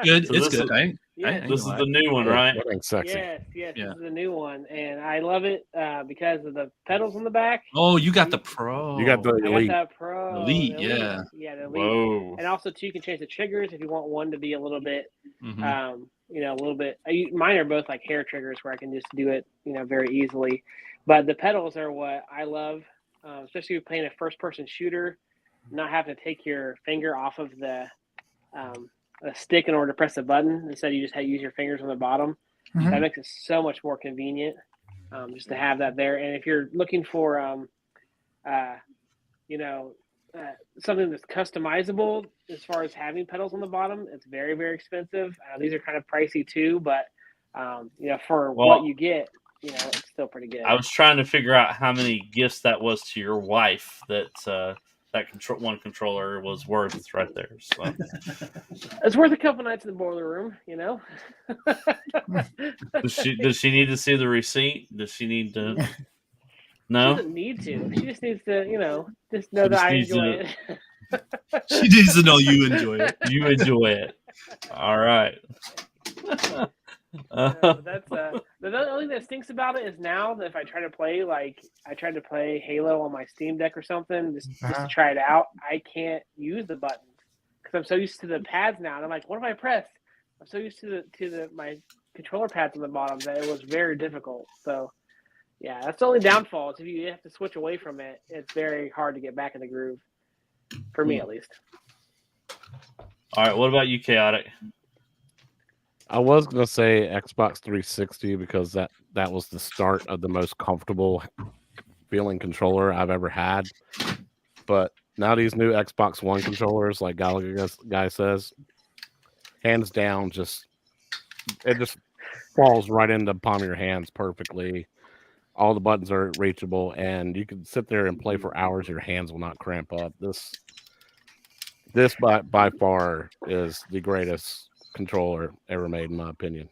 Good. So it's good, right? Yes, This is the new one, right? Nothing sexy. yes, Yeah. this is the new one, and I love it because of the pedals on the back. Oh, you got the Pro. You got the I elite. got that Pro, Elite, the yeah. yeah, the Elite. Whoa. And also too, you can change the triggers if you want one to be a little bit, Mhm. a little bit. Mine are both like hair triggers where I can just do it, very easily. But the pedals are what I love, especially if you're playing a first-person shooter, not having to take your finger off of the a stick in order to press a button. Instead, you just use your fingers on the bottom. Mhm. That makes it so much more convenient, just to have that there. And if you're looking for, something that's customizable as far as having pedals on the bottom, it's very, very expensive. These are kind of pricey too, but for what you get, it's still pretty good. I was trying to figure out how many gifts that was to your wife that one controller was worth right there. So It's worth a couple nights in the boiler room, does she need to see the receipt? Does she need to? She No. doesn't need to. She just needs to, just know that I enjoy it. She needs to know you enjoy it. You enjoy it. All right. That's the only thing that stinks about it is now that if I try to play, I tried to play Halo on my Steam Deck or something just to try it out, I can't use the buttons because I'm so used to the pads now. And I'm like, what if I press? I'm so used to my controller pads on the bottom that it was very difficult. So yeah, that's the only downfall. Is if you have to switch away from it, it's very hard to get back in the groove. For me, at least. All right. What about you, Chaotic? I was gonna say Xbox 360 because that was the start of the most comfortable feeling controller I've ever had. But now these new Xbox One controllers, like Gallagher guy says, hands down, it just falls right into the palm of your hands perfectly. All the buttons are reachable, and you can sit there and play for hours. Your hands will not cramp up. This by far is the greatest controller ever made, in my opinion.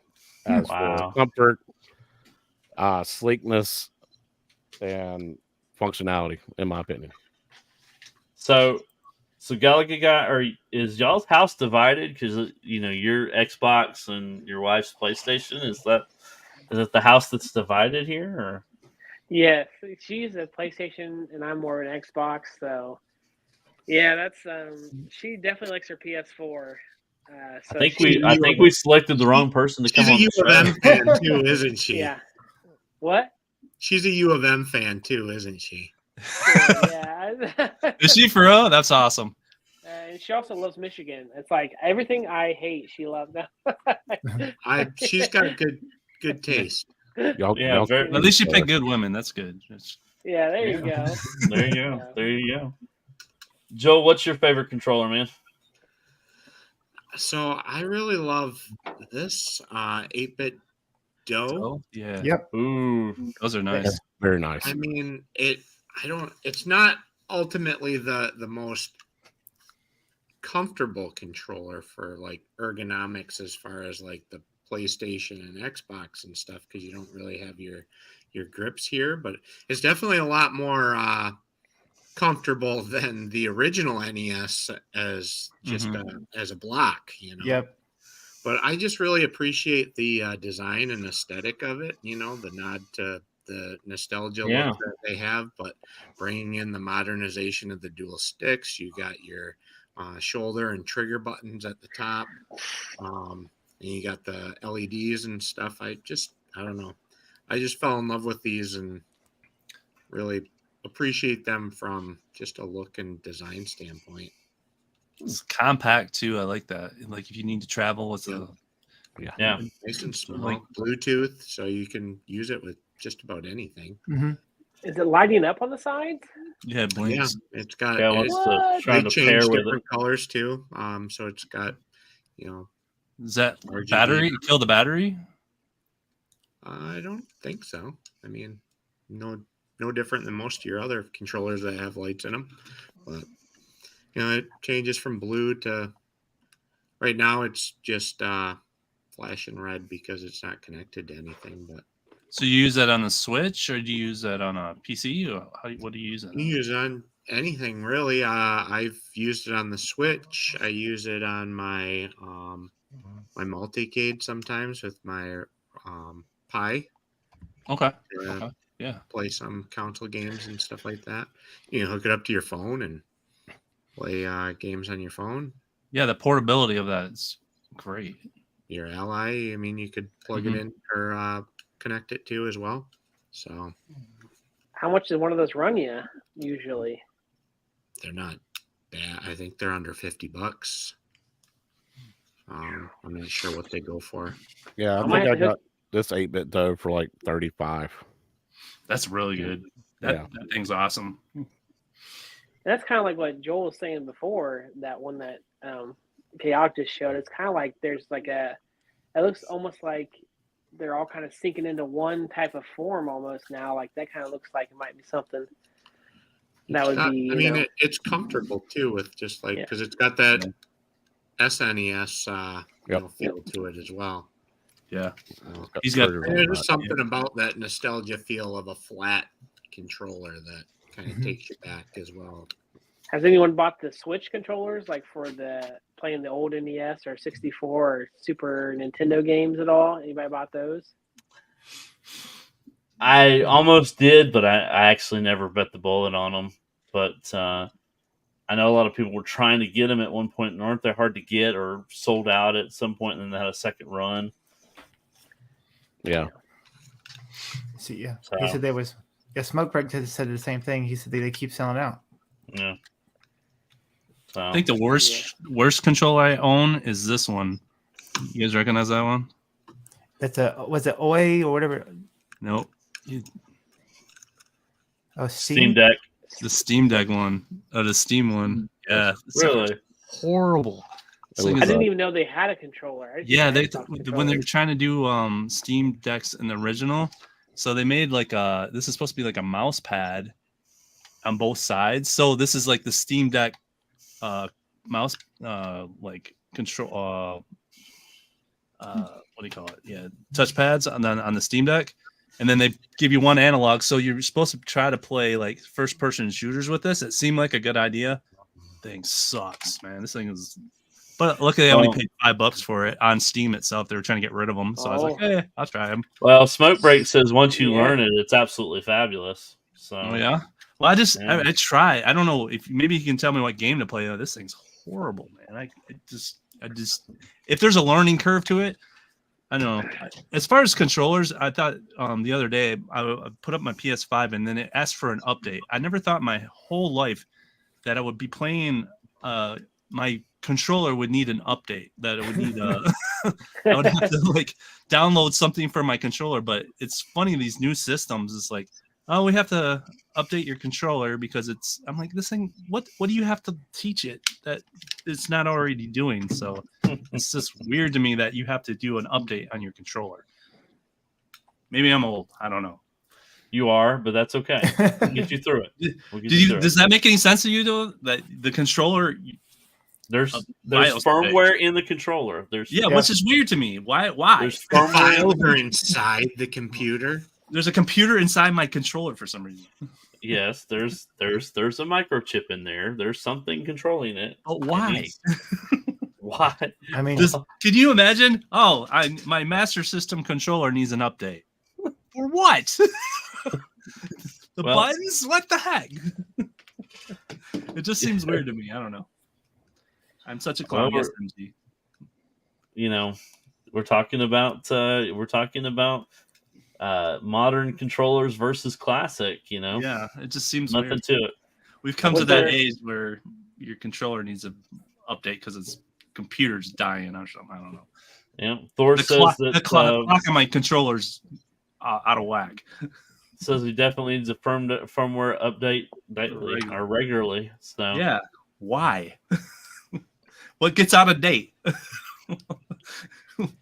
As for comfort, sleekness, and functionality, in my opinion. So Gallagher guy, is y'all's house divided? Because your Xbox and your wife's PlayStation is it the house that's divided here? Or? Yeah, she's a PlayStation and I'm more of an Xbox. So yeah, that's she definitely likes her PS4. So I think we selected the wrong person to come on the She's a U of M fan too, isn't she? Yeah. What? She's a U of M fan too, isn't she? Yeah. Is she for real? That's awesome. And she also loves Michigan. It's like everything I hate, she loves. She's got good taste. At least she picked good women. That's good. Yeah, there you go. There you go. There you go. Joe, what's your favorite controller, man? So I really love this 8-bit Doe. Yeah. Yep. Ooh, those are nice. That's very nice. I mean, it's not ultimately the most comfortable controller for like ergonomics as far as like the PlayStation and Xbox and stuff, because you don't really have your grips here, but it's definitely a lot more comfortable than the original NES as just as a block, Yep. But I just really appreciate the design and aesthetic of it, the nod to the nostalgia look that they have, but bringing in the modernization of the dual sticks. You got your shoulder and trigger buttons at the top, and you got the LEDs and stuff. I don't know. I just fell in love with these and really appreciate them from just a look and design standpoint. It's compact too. I like that. Like if you need to travel, it's nice and small. Bluetooth, so you can use it with just about anything. Mm-hmm. Is it lighting up on the sides? Yeah, it blinks. Yeah, it's got. Trying to pair with different colors too. So it's got, Is that RGB. battery? Kill the battery? I don't think so. I mean, no different than most of your other controllers that have lights in them. But it changes from blue to right now. It's just flashing red because it's not connected to anything. But so you use that on the Switch, or do you use that on a PC, or what do you use it on? You use it on anything really. I've used it on the Switch. I use it on my multicade sometimes with my Pi. Okay. To Okay. Yeah. play some console games and stuff like that. You can hook it up to your phone and play games on your phone. Yeah, the portability of that is great. Your Ally, I mean, you could plug it in or connect it to as well. So How much does one of those run you usually? they're not bad. I think they're under $50. I'm not sure what they go for. Yeah, I think I got this 8-bit though for like 35. That's really good. That thing's awesome. That's kind of like what Joel was saying before. That one that Chaotic just showed. It's kind of like there's like it looks almost like they're all kind of sinking into one type of form almost now. Like that kind of looks like it might be something that would be. I mean, it's comfortable too with just like because it's got that SNES feel to it as well. Yeah, he's got. There's something about that nostalgia feel of a flat controller that kind of takes you back as well. Has anyone bought the Switch controllers, like for playing the old NES or 64 or Super Nintendo games at all? Anybody bought those? I almost did, but I actually never bet the bullet on them. But I know a lot of people were trying to get them at one point, and aren't they hard to get or sold out at some point, and then they had a second run? Yeah. See, yeah. So, he said there was. Yeah, Smoke Break said the same thing. He said they keep selling out. Yeah. So, I think the worst controller I own is this one. You guys recognize that one? That's was it OA or whatever? Nope. Oh, Steam Deck. The Steam Deck one. The Steam one. Yeah. Really? Horrible. I didn't even know they had a controller. Yeah, when they were trying to do Steam Decks in the original, so they made like this is supposed to be like a mouse pad on both sides. So this is like the Steam Deck mouse like control what do you call it? Yeah, touchpads on the Steam Deck. And then they give you one analog, so you're supposed to try to play like first-person shooters with this. It seemed like a good idea. Thing sucks, man. This thing is. But luckily, I only paid $5 for it on Steam itself. They were trying to get rid of them, so I was like, "Hey, I'll try them." Well, Smoke Break says once you learn it, it's absolutely fabulous. So yeah. Well, I try. I don't know if maybe you can tell me what game to play. This thing's horrible, man. I just if there's a learning curve to it. I don't know. As far as controllers, I thought the other day I put up my PS5 and then it asked for an update. I never thought my whole life that I would be playing my controller would need an update. That it would need I would have to like download something for my controller. But it's funny, these new systems is like, oh, we have to update your controller because I'm like, this thing, what do you have to teach it that it's not already doing? So it's just weird to me that you have to do an update on your controller. Maybe I'm old. I don't know. You are, but that's okay. We'll get you through it. Does that make any sense to you though? That the controller there's firmware in the controller. Which is weird to me. Why? There's files are inside the computer. There's a computer inside my controller for some reason. Yes, there's a microchip in there. There's something controlling it. Oh, why? Why? I mean, can you imagine? Oh, my Master System controller needs an update. For what? Buttons? What the heck? It just seems weird to me. I don't know. I'm such a clown. You know, we're talking about modern controllers versus classic. You know, yeah, it just seems nothing weird. to it. We've come to that age where your controller needs an update because its computer's dying or something. I don't know. Yeah, Thor says that the clock on my controller's out of whack. Says he definitely needs a firmware update regularly. So yeah, why? What gets out of date?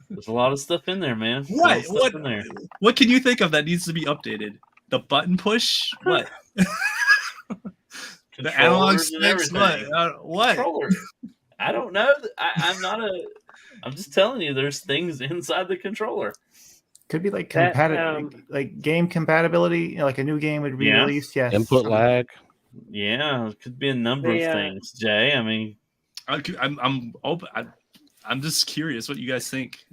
There's a lot of stuff in there, man. What can you think of that needs to be updated? The button push? What? The analog sticks? What? Controller. I don't know. I'm just telling you, there's things inside the controller. Could be like like game compatibility, like a new game would be released. Yes. Input lag. Yeah, it could be a number of things, Jay. I mean, I'm open. I'm just curious what you guys think.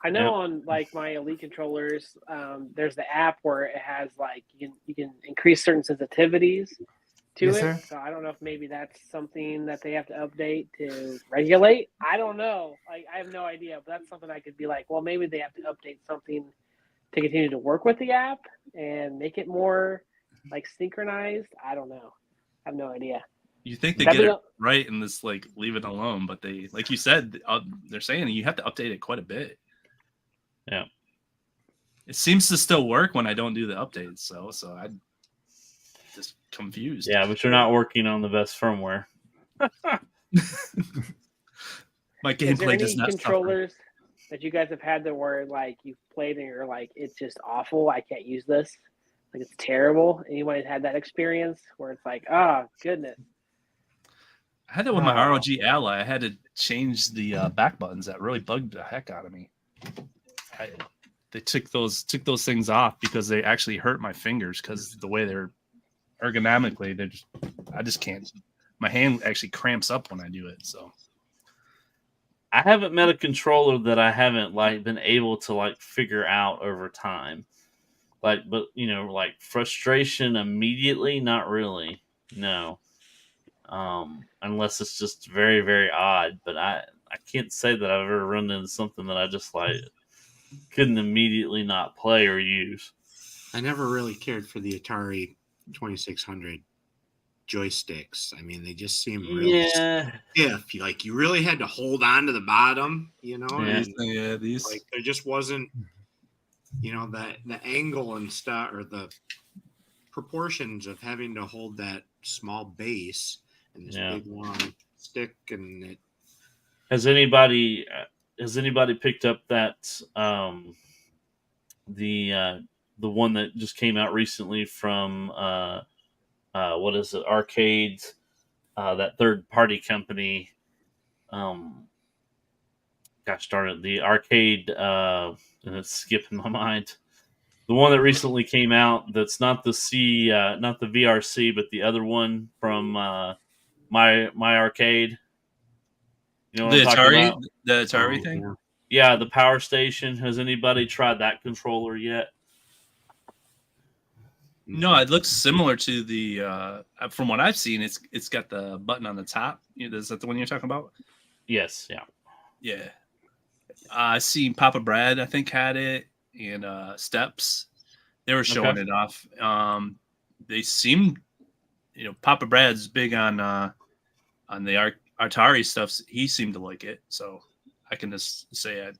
I know on like my Elite controllers, there's the app where it has like you can increase certain sensitivities to Yes, it. sir. So I don't know if maybe that's something that they have to update to regulate. I don't know. Like I have no idea, but that's something I could be like, well, maybe they have to update something to continue to work with the app and make it more like synchronized. I don't know. I have no idea. You think they That'd get be it right and this like leave it alone, but they, like you said, they're saying you have to update it quite a bit. Yeah. It seems to still work when I don't do the updates, so I'm just confused. Yeah, but you're not working on the best firmware. My Is there gameplay does any not controllers that you guys have had that where like you've played and you're like, it's just awful, I can't use this, like it's terrible? Anybody's had that experience where it's like, oh goodness. I had that with my ROG Ally. I had to change the back buttons. That really bugged the heck out of me. They took those things off because they actually hurt my fingers because the way they're ergonomically, I just can't. My hand actually cramps up when I do it. So I haven't met a controller that I haven't like been able to like figure out over time. Like, but like frustration immediately, not really. No. Unless it's just very, very odd. But I can't say that I've ever run into something that I just like couldn't immediately not play or use. I never really cared for the Atari 2600 joysticks. I mean, they just seem really stiff. Like you really had to hold on to the bottom, and these like there just wasn't, the angle and stuff or the proportions of having to hold that small base and this big long stick. And it has anybody picked up that the one that just came out recently from what is it, Arcades, that third party company, gosh darn it, the Arcade, and it's skipping my mind, the one that recently came out that's not the not the VRC, but the other one from my Arcade. You know what the I'm talking Atari, about? the Atari thing. Yeah, the Power Station. Has anybody tried that controller yet? No, it looks similar to the. From what I've seen, it's got the button on the top. Is that the one you're talking about? Yes. Yeah. Yeah. I seen Papa Brad, I think, had it, and Steps. They were showing it off. They seemed, Papa Brad's big on the Atari stuff. He seemed to like it, so I can just say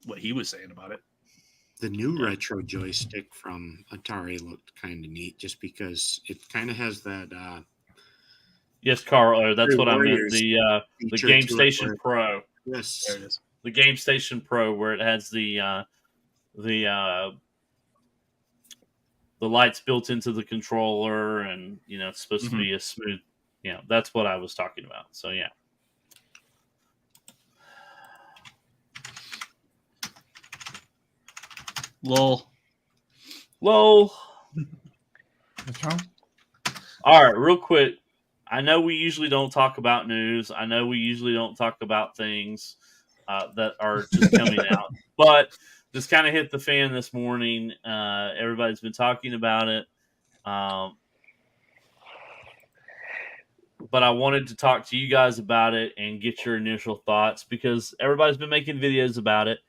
what he was saying about it. The new retro joystick from Atari looked kind of neat, just because it kind of has that. Yes, Carl. That's what I meant. The Game Station Pro. Yes, there it is. The Game Station Pro, where it has the lights built into the controller, and it's supposed to be a smooth. That's what I was talking about. So yeah. Lol. What's wrong? All right, real quick. I know we usually don't talk about news. I know we usually don't talk about things that are just coming out. But this kind of hit the fan this morning. Everybody's been talking about it. But I wanted to talk to you guys about it and get your initial thoughts, because everybody's been making videos about it.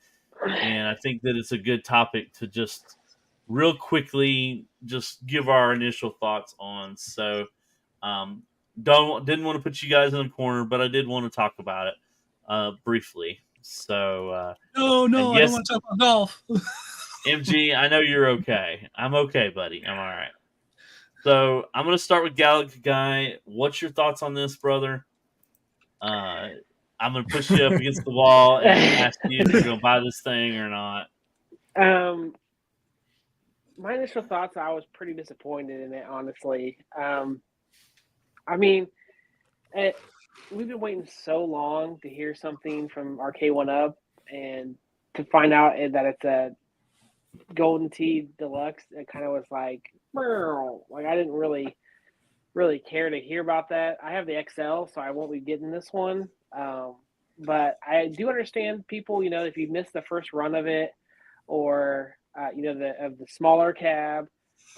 And I think that it's a good topic to just real quickly just give our initial thoughts on. So didn't want to put you guys in a corner, but I did want to talk about it briefly. So no, I don't want to talk about golf. MG, I know you're okay. I'm okay, buddy. I'm all right. So I'm going to start with Galaga Guy. What's your thoughts on this, brother? I'm going to push you up against the wall and ask you if you're going to buy this thing or not. My initial thoughts, I was pretty disappointed in it, honestly. I mean, we've been waiting so long to hear something from Arcade1Up, and to find out that it's a Golden Tee Deluxe, it kind of was like I didn't really care to hear about that. I have the XL, so I won't be getting this one. But I do understand people, if you miss the first run of it, or the smaller cab,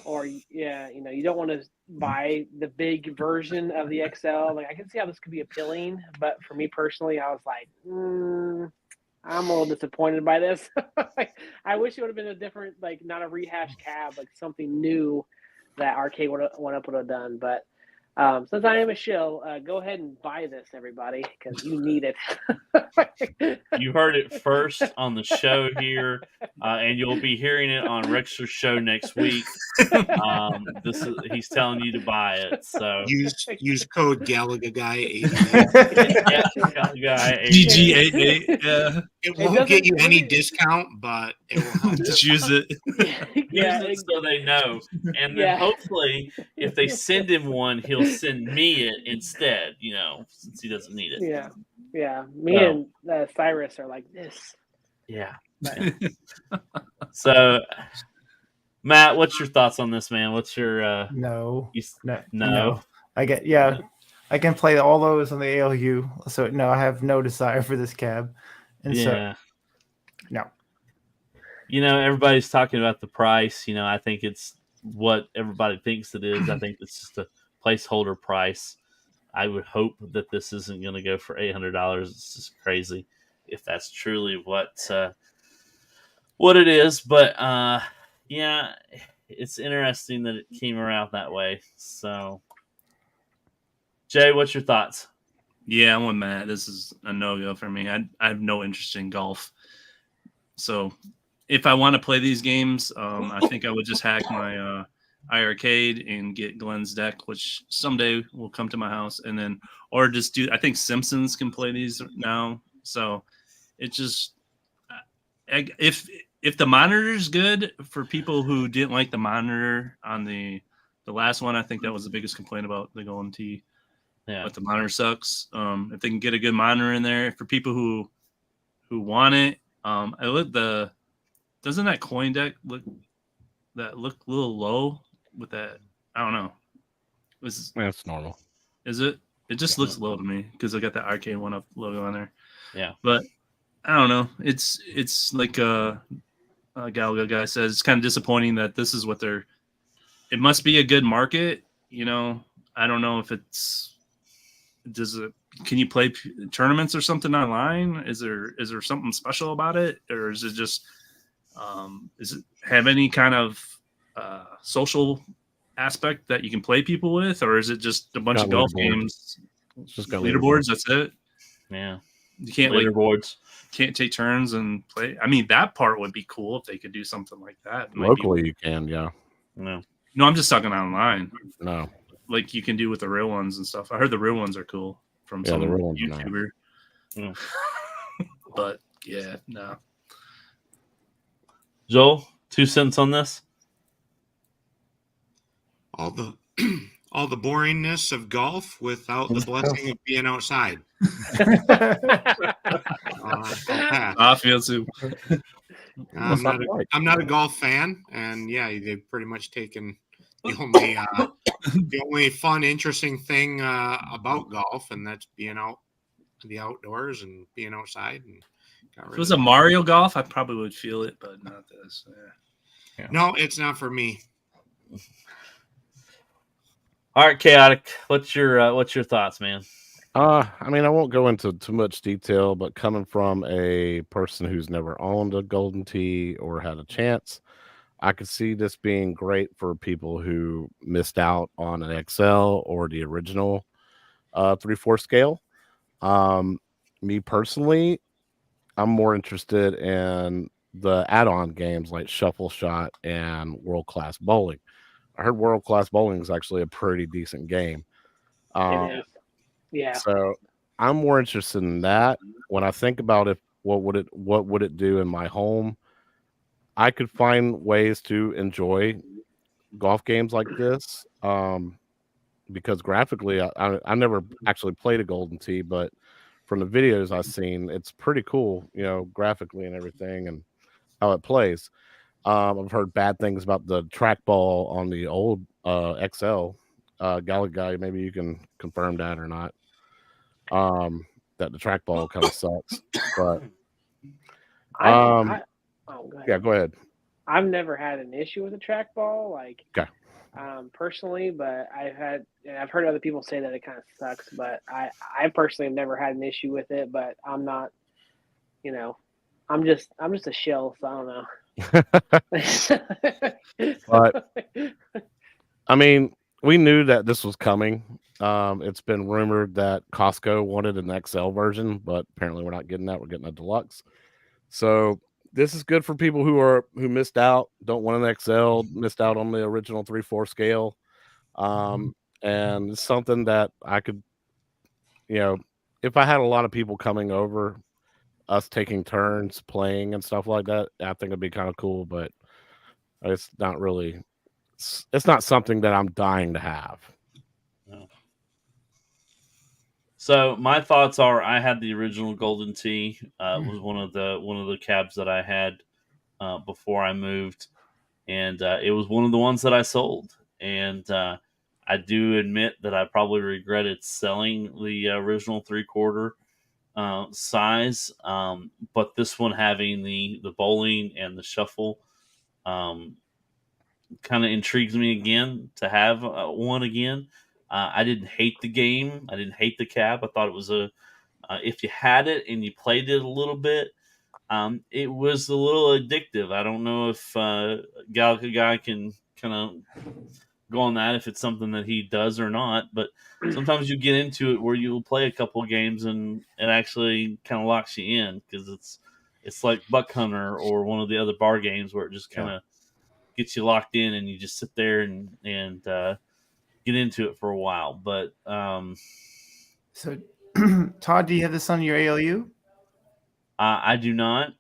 or you don't want to buy the big version of the XL. Like I can see how this could be appealing, but for me personally, I was like, I'm a little disappointed by this. I wish it would have been a different, like not a rehashed cab, like something new that Arcade would have done. But since I am a shill, go ahead and buy this, everybody, because you need it. You heard it first on the show here, and you'll be hearing it on Rex's show next week. He's telling you to buy it. So use code Galaga Guy 88. GG88. Yeah. It won't get you any discount, but it will help. Just use it. Yeah, Use it so they know, and then hopefully, if they send him one, he'll send me it instead. Since he doesn't need it. Yeah. Me and Cyrus are like this. Yeah. So, Matt, what's your thoughts on this, man? What's your No. No. I can play all those on the ALU. So no, I have no desire for this cab. And so no. Everybody's talking about the price. I think it's what everybody thinks it is. I think it's just a placeholder price. I would hope that this isn't going to go for $800. It's just crazy if that's truly what it is. But it's interesting that it came around that way. So, Jay, what's your thoughts? Yeah, I'm with Matt. This is a no-go for me. I have no interest in golf. So if I want to play these games, I think I would just hack my iArcade and get Glenn's deck, which someday will come to my house, and then or just do. I think Simpsons can play these now, so it just if the monitor is good for people who didn't like the monitor on the last one, I think that was the biggest complaint about the Golden Tee. Yeah, but the monitor sucks. If they can get a good monitor in there for people who want it, I look doesn't that coin deck look a little low with that? I don't know. That's normal. Is it? It just looks low to me because I got that Arcade 1-Up logo on there. Yeah, but I don't know. It's like Galaga guy says. It's kind of disappointing that this is what they're. It must be a good market, I don't know if it's. Can you play tournaments or something online? Is there something special about it, or is it just is it have any kind of social aspect that you can play people with, or is it just a bunch of golf games? It's just got leaderboards. That's it. Yeah, you can't leaderboards. Can't take turns and play. I mean, that part would be cool if they could do something like that. Locally, you can. Yeah. No, I'm just talking online. No. Like you can do with the real ones and stuff. I heard the real ones are cool from some YouTuber. Nice. But yeah, no. Joel, 2 cents on this? All the boringness of golf without the blessing of being outside. I feel too. I'm not a golf fan, and they've pretty much taken the only fun, interesting thing about golf, and that's being out in the outdoors and being outside. And if it was a Mario Golf, I probably would feel it, but not this. Yeah. No, it's not for me. All right, Chaotic. What's your thoughts, man? I mean, I won't go into too much detail, but coming from a person who's never owned a Golden Tee or had a chance, I could see this being great for people who missed out on an XL or the original 3/4 scale. Me personally, I'm more interested in the add-on games like Shuffle Shot and World Class Bowling. I heard World Class Bowling is actually a pretty decent game. It is. Yeah. So I'm more interested in that. When I think about what would it do in my home, I could find ways to enjoy golf games like this. Because graphically, I never actually played a Golden Tee, but from the videos I've seen, it's pretty cool, graphically and everything, and how it plays. I've heard bad things about the trackball on the old XL. Galaga, maybe you can confirm that or not. that the trackball kind of sucks. But go yeah, go ahead. I've never had an issue with a trackball, like Okay. personally, but I've heard other people say that it kind of sucks, but I personally have never had an issue with it. But I'm not, I'm just a shill, so I don't know. But I mean, we knew that this was coming. It's been rumored that Costco wanted an XL version, but apparently we're not getting that. We're getting a deluxe. So this is good for people who missed out, don't want an XL, missed out on the original 3/4 scale. And it's something that I could, if I had a lot of people coming over, us taking turns playing and stuff like that, I think it'd be kind of cool, but it's not really, it's not something that I'm dying to have. No. So my thoughts are, I had the original Golden Tee. It was one of the cabs that I had before I moved, and it was one of the ones that I sold. And I do admit that I probably regretted selling the original 3/4 size, but this one having the bowling and the shuffle kind of intrigues me again to have one again. I didn't hate the game. I didn't hate the cab. I thought it was if you had it and you played it a little bit, it was a little addictive. I don't know if Galaga Guy can kind of go on that, if it's something that he does or not. But sometimes you get into it where you'll play a couple of games and it actually kind of locks you in, because it's like Buck Hunter or one of the other bar games where it just kind of gets you locked in and you just sit there and get into it for a while. But so, Todd, do you have this on your ALU? I do not.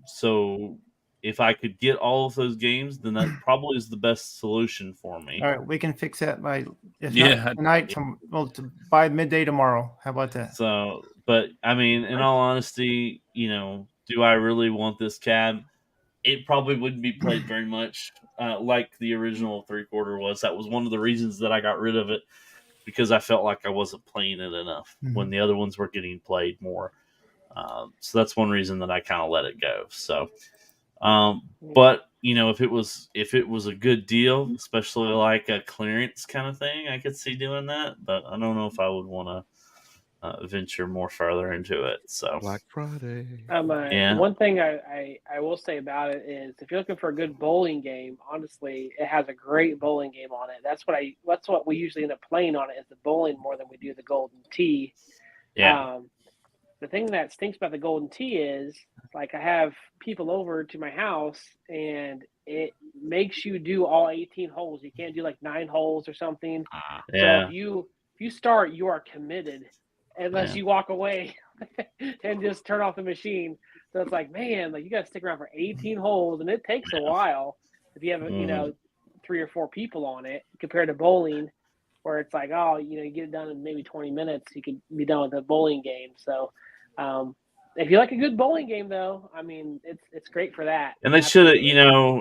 So if I could get all of those games, then that probably is the best solution for me. All right, we can fix that by not tonight. By midday tomorrow. How about that? So, but I mean, in all honesty, do I really want this cab? It probably wouldn't be played very much like the original 3/4 was. That was one of the reasons that I got rid of it, because I felt like I wasn't playing it enough when the other ones were getting played more. So that's one reason that I kind of let it go. So, but if it was a good deal, especially like a clearance kind of thing, I could see doing that. But I don't know if I would want to venture more further into it. So Black Friday. One thing I will say about it is, if you're looking for a good bowling game, honestly, it has a great bowling game on it. That's what we usually end up playing on it, is the bowling more than we do the Golden Tee. Yeah. The thing that stinks about the Golden Tee is, like, I have people over to my house and it makes you do all 18 holes. You can't do like 9 holes or something. Yeah. So if you start, you are committed unless you walk away and just turn off the machine. So it's like, man, like, you got to stick around for 18 holes, and it takes a while if you have 3 or 4 people on it, compared to bowling, where it's like, you get it done in maybe 20 minutes. You could be done with a bowling game. So if you like a good bowling game, though, I mean, it's great for that. And they should have,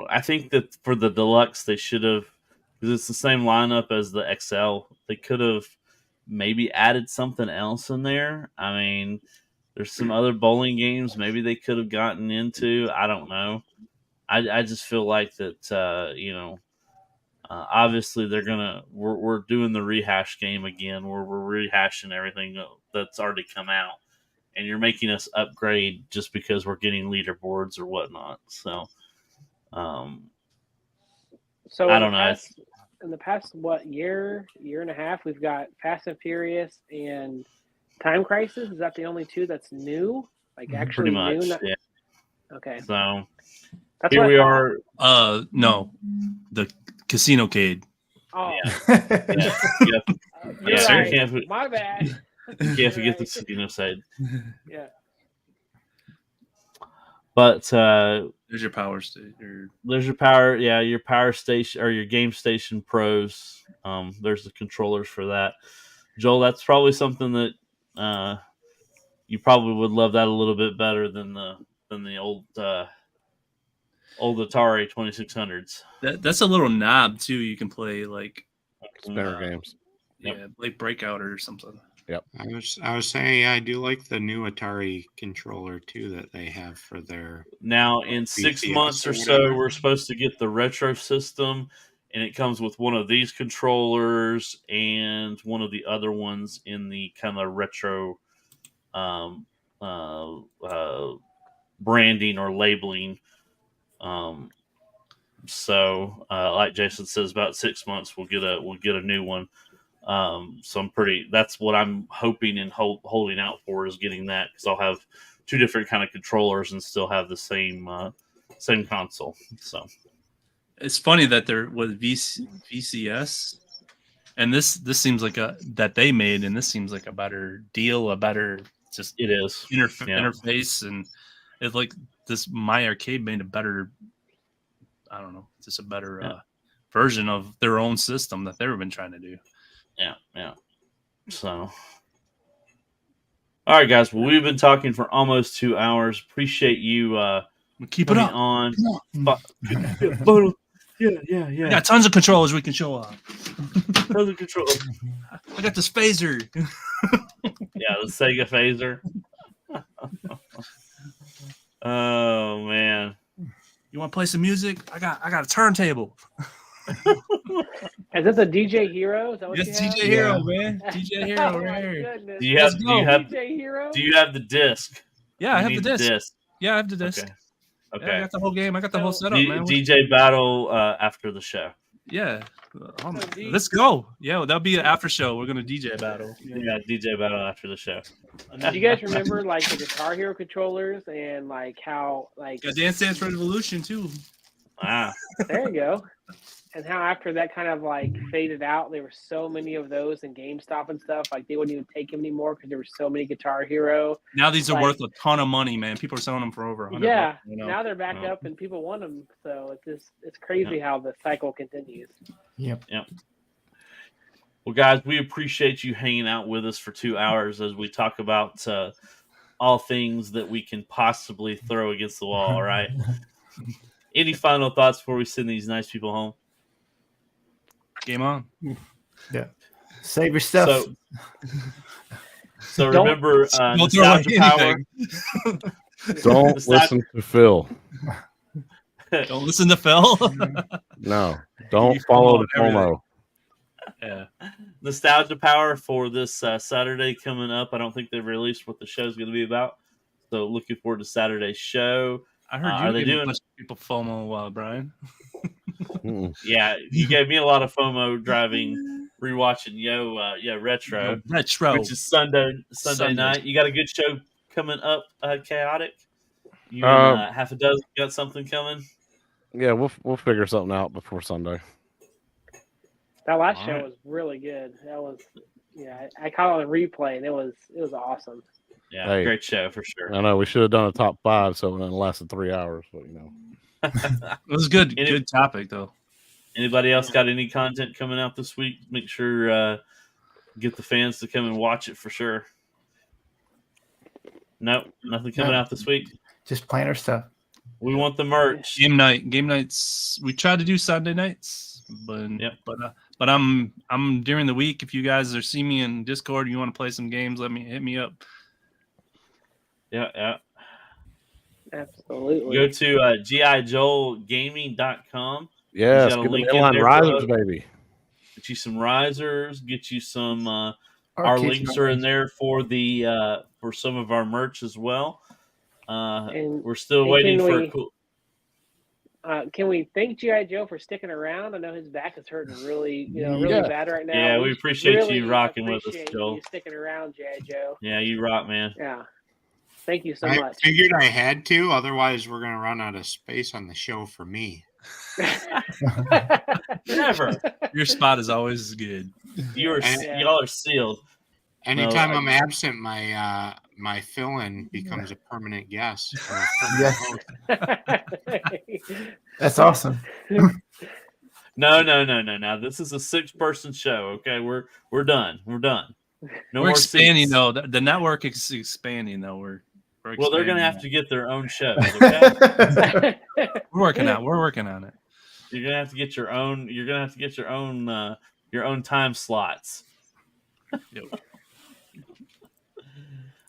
I think that for the deluxe, they should have, because it's the same lineup as the XL, they could have maybe added something else in there. I mean, there's some other bowling games maybe they could have gotten into. I don't know. I just feel like that, obviously we're doing the rehash game again, where we're rehashing everything that's already come out, and you're making us upgrade just because we're getting leaderboards or whatnot. So, I don't know. In the past, year and a half, we've got Fast and Furious and Time Crisis. Is that the only 2 that's new? Like, actually pretty much, new? yeah. Okay. So that's here we are. No, the Casino Cade. Oh, yeah. You're right. You can't, my bad. You can't forget the casino side. Yeah. But there's your power station. There's your power, your power station, or your Game Station Pros. There's the controllers for that. Joel, that's probably something that you probably would love that a little bit better than the old Atari 2600s. That's a little knob too. You can play like spinner games. Yeah, like Breakout or something. I was saying, I do like the new Atari controller too that they have for their. Now, in 6 BCS months or or so, whatever. we're supposed to get the retro system, and it comes with one of these controllers and one of the other ones in the kind of retro um, uh, uh, branding or labeling. Um, so, like Jason says, about 6 months we'll get a new one. So I'm pretty. That's what I'm hoping and holding out for is getting that, because I'll have two different kind of controllers and still have the same console. So It's funny that they're with VCS, and this seems like that they made, and this seems like a better deal, a better just it is interface, and it's like this My Arcade made a better, I don't know, just a better version of their own system that they've been trying to do. Yeah. So, all right, guys. Well, we've been talking for almost 2 hours. Appreciate you keep it coming up on. Yeah. I got tons of controllers we can show off. Tons of controllers. I got this phaser. Yeah, the Sega phaser. Oh man. You want to play some music? I got a turntable. Is this a DJ Hero? Is that what Yes, you have? DJ Hero, man. DJ Hero, Oh, right my here. goodness. Do you have DJ Hero? Do you have the disc? Yeah, I You have the need disc. Yeah, I have the disc. Okay. Yeah, I got the whole game. I got the whole setup, man. DJ battle after the show. Yeah. Let's go. Yeah, that'll be an after show. We're gonna DJ battle. Yeah, DJ battle after the show. Do you guys remember like the Guitar Hero controllers and like how like got Dance Dance Revolution too? Ah, there you go. And how after that kind of like faded out, there were so many of those in GameStop and stuff. Like they wouldn't even take them anymore because there were so many Guitar Hero. Now these are worth a ton of money, man. People are selling them for over 100. Yeah, you know? now they're back up and people want them. So it's crazy how the cycle continues. Yep. Well, guys, we appreciate you hanging out with us for 2 hours as we talk about all things that we can possibly throw against the wall. All right. Any final thoughts before we send these nice people home? Game on. Yeah. Save your stuff. So remember, don't throw away Nostalgia Power. Don't listen to Phil. Don't listen to Phil. No, don't follow the promo. Yeah. Nostalgia Power for this Saturday coming up. I don't think they've released what the show's going to be about. So looking forward to Saturday's show. I heard you are they doing people FOMO, Brian? Yeah, you gave me a lot of FOMO driving, rewatching Retro, which is Sunday night. You got a good show coming up, Chaotic. You and half a dozen got something coming. Yeah, we'll figure something out before Sunday. That last show was really good. That was I caught it on replay and it was awesome. Yeah, Hey, great show for sure. I know we should have done a top 5, so it only lasted 3 hours, but you know. It was good. Good topic though. Anybody else got any content coming out this week? Make sure get the fans to come and watch it for sure. Nope, nothing coming out this week. Just planner stuff. We want the merch. Game nights. We try to do Sunday nights, but I'm during the week. If you guys see me in Discord, and you want to play some games, hit me up. Yeah. Absolutely. Go to GIJoelGaming.com. Yes, get the inline risers, baby. Get you some risers. Get you some. Our links are in there for the for some of our merch as well. We're still waiting for a cool. Can we thank G.I. Joe for sticking around? I know his back is hurting really bad right now. Yeah, we appreciate you rocking with us, Joel. You sticking around, G.I. Joe. Yeah, you rock, man. Yeah. Thank you so much. I figured I had to, otherwise we're going to run out of space on the show for me. Never. Your spot is always good. Y'all are sealed. Anytime I'm absent, my fill-in becomes a permanent guest. That's awesome. No. This is a 6-person show. Okay, we're done. We're done. No we're more expanding seats. though. The network is expanding though. We're well, they're gonna have to get their own shows. Okay? We're working on it. You're gonna have to get your own. You're gonna have to get your own time slots. Yep.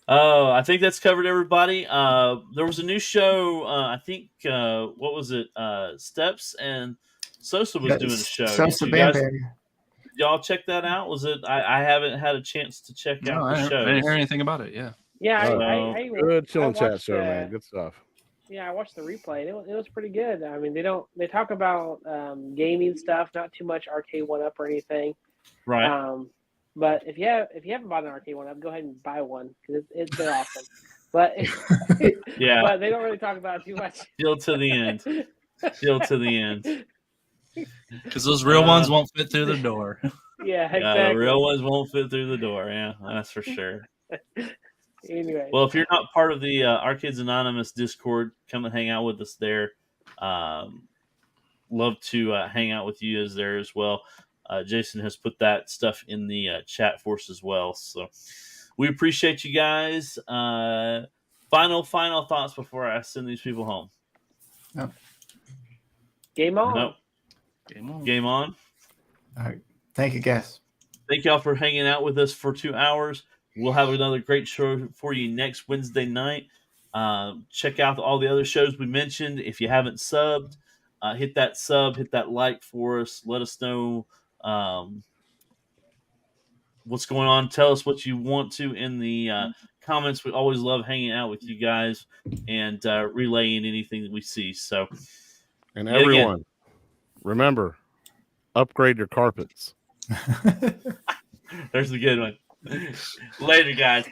Oh, I think that's covered everybody. There was a new show. I think what was it? Steps and Sosa was doing a show. Sosa Did Bam Bam. y'all check that out? Was it? I haven't had a chance to check No, out the I show. didn't hear anything about it. Yeah. Yeah, Good chilling chat watched, show, man. Good stuff. Yeah, I watched the replay. It was pretty good. I mean, they talk about gaming stuff, not too much arcade 1-up or anything. Right. But if you haven't bought an arcade 1-up, go ahead and buy one because they're awesome. But Yeah. but they don't really talk about it too much. Still to the end. Still to the end. Because those real ones won't fit through the door. Yeah, exactly. Yeah, the real ones won't fit through the door. Yeah, that's for sure. Anyway. Well, if you're not part of the Arcades Anonymous Discord, come and hang out with us there. Love to hang out with you as there as well. Jason has put that stuff in the chat for us as well. So we appreciate you guys. Final thoughts before I send these people home. No. Game on. Nope. Game on. All right. Thank you, guys. Thank y'all for hanging out with us for 2 hours. We'll have another great show for you next Wednesday night. Check out all the other shows we mentioned. If you haven't subbed, hit that sub, hit that like for us. Let us know what's going on. Tell us what you want to in the comments. We always love hanging out with you guys and relaying anything that we see. So, and everyone, remember, upgrade your carpets. There's a good one. Later, guys.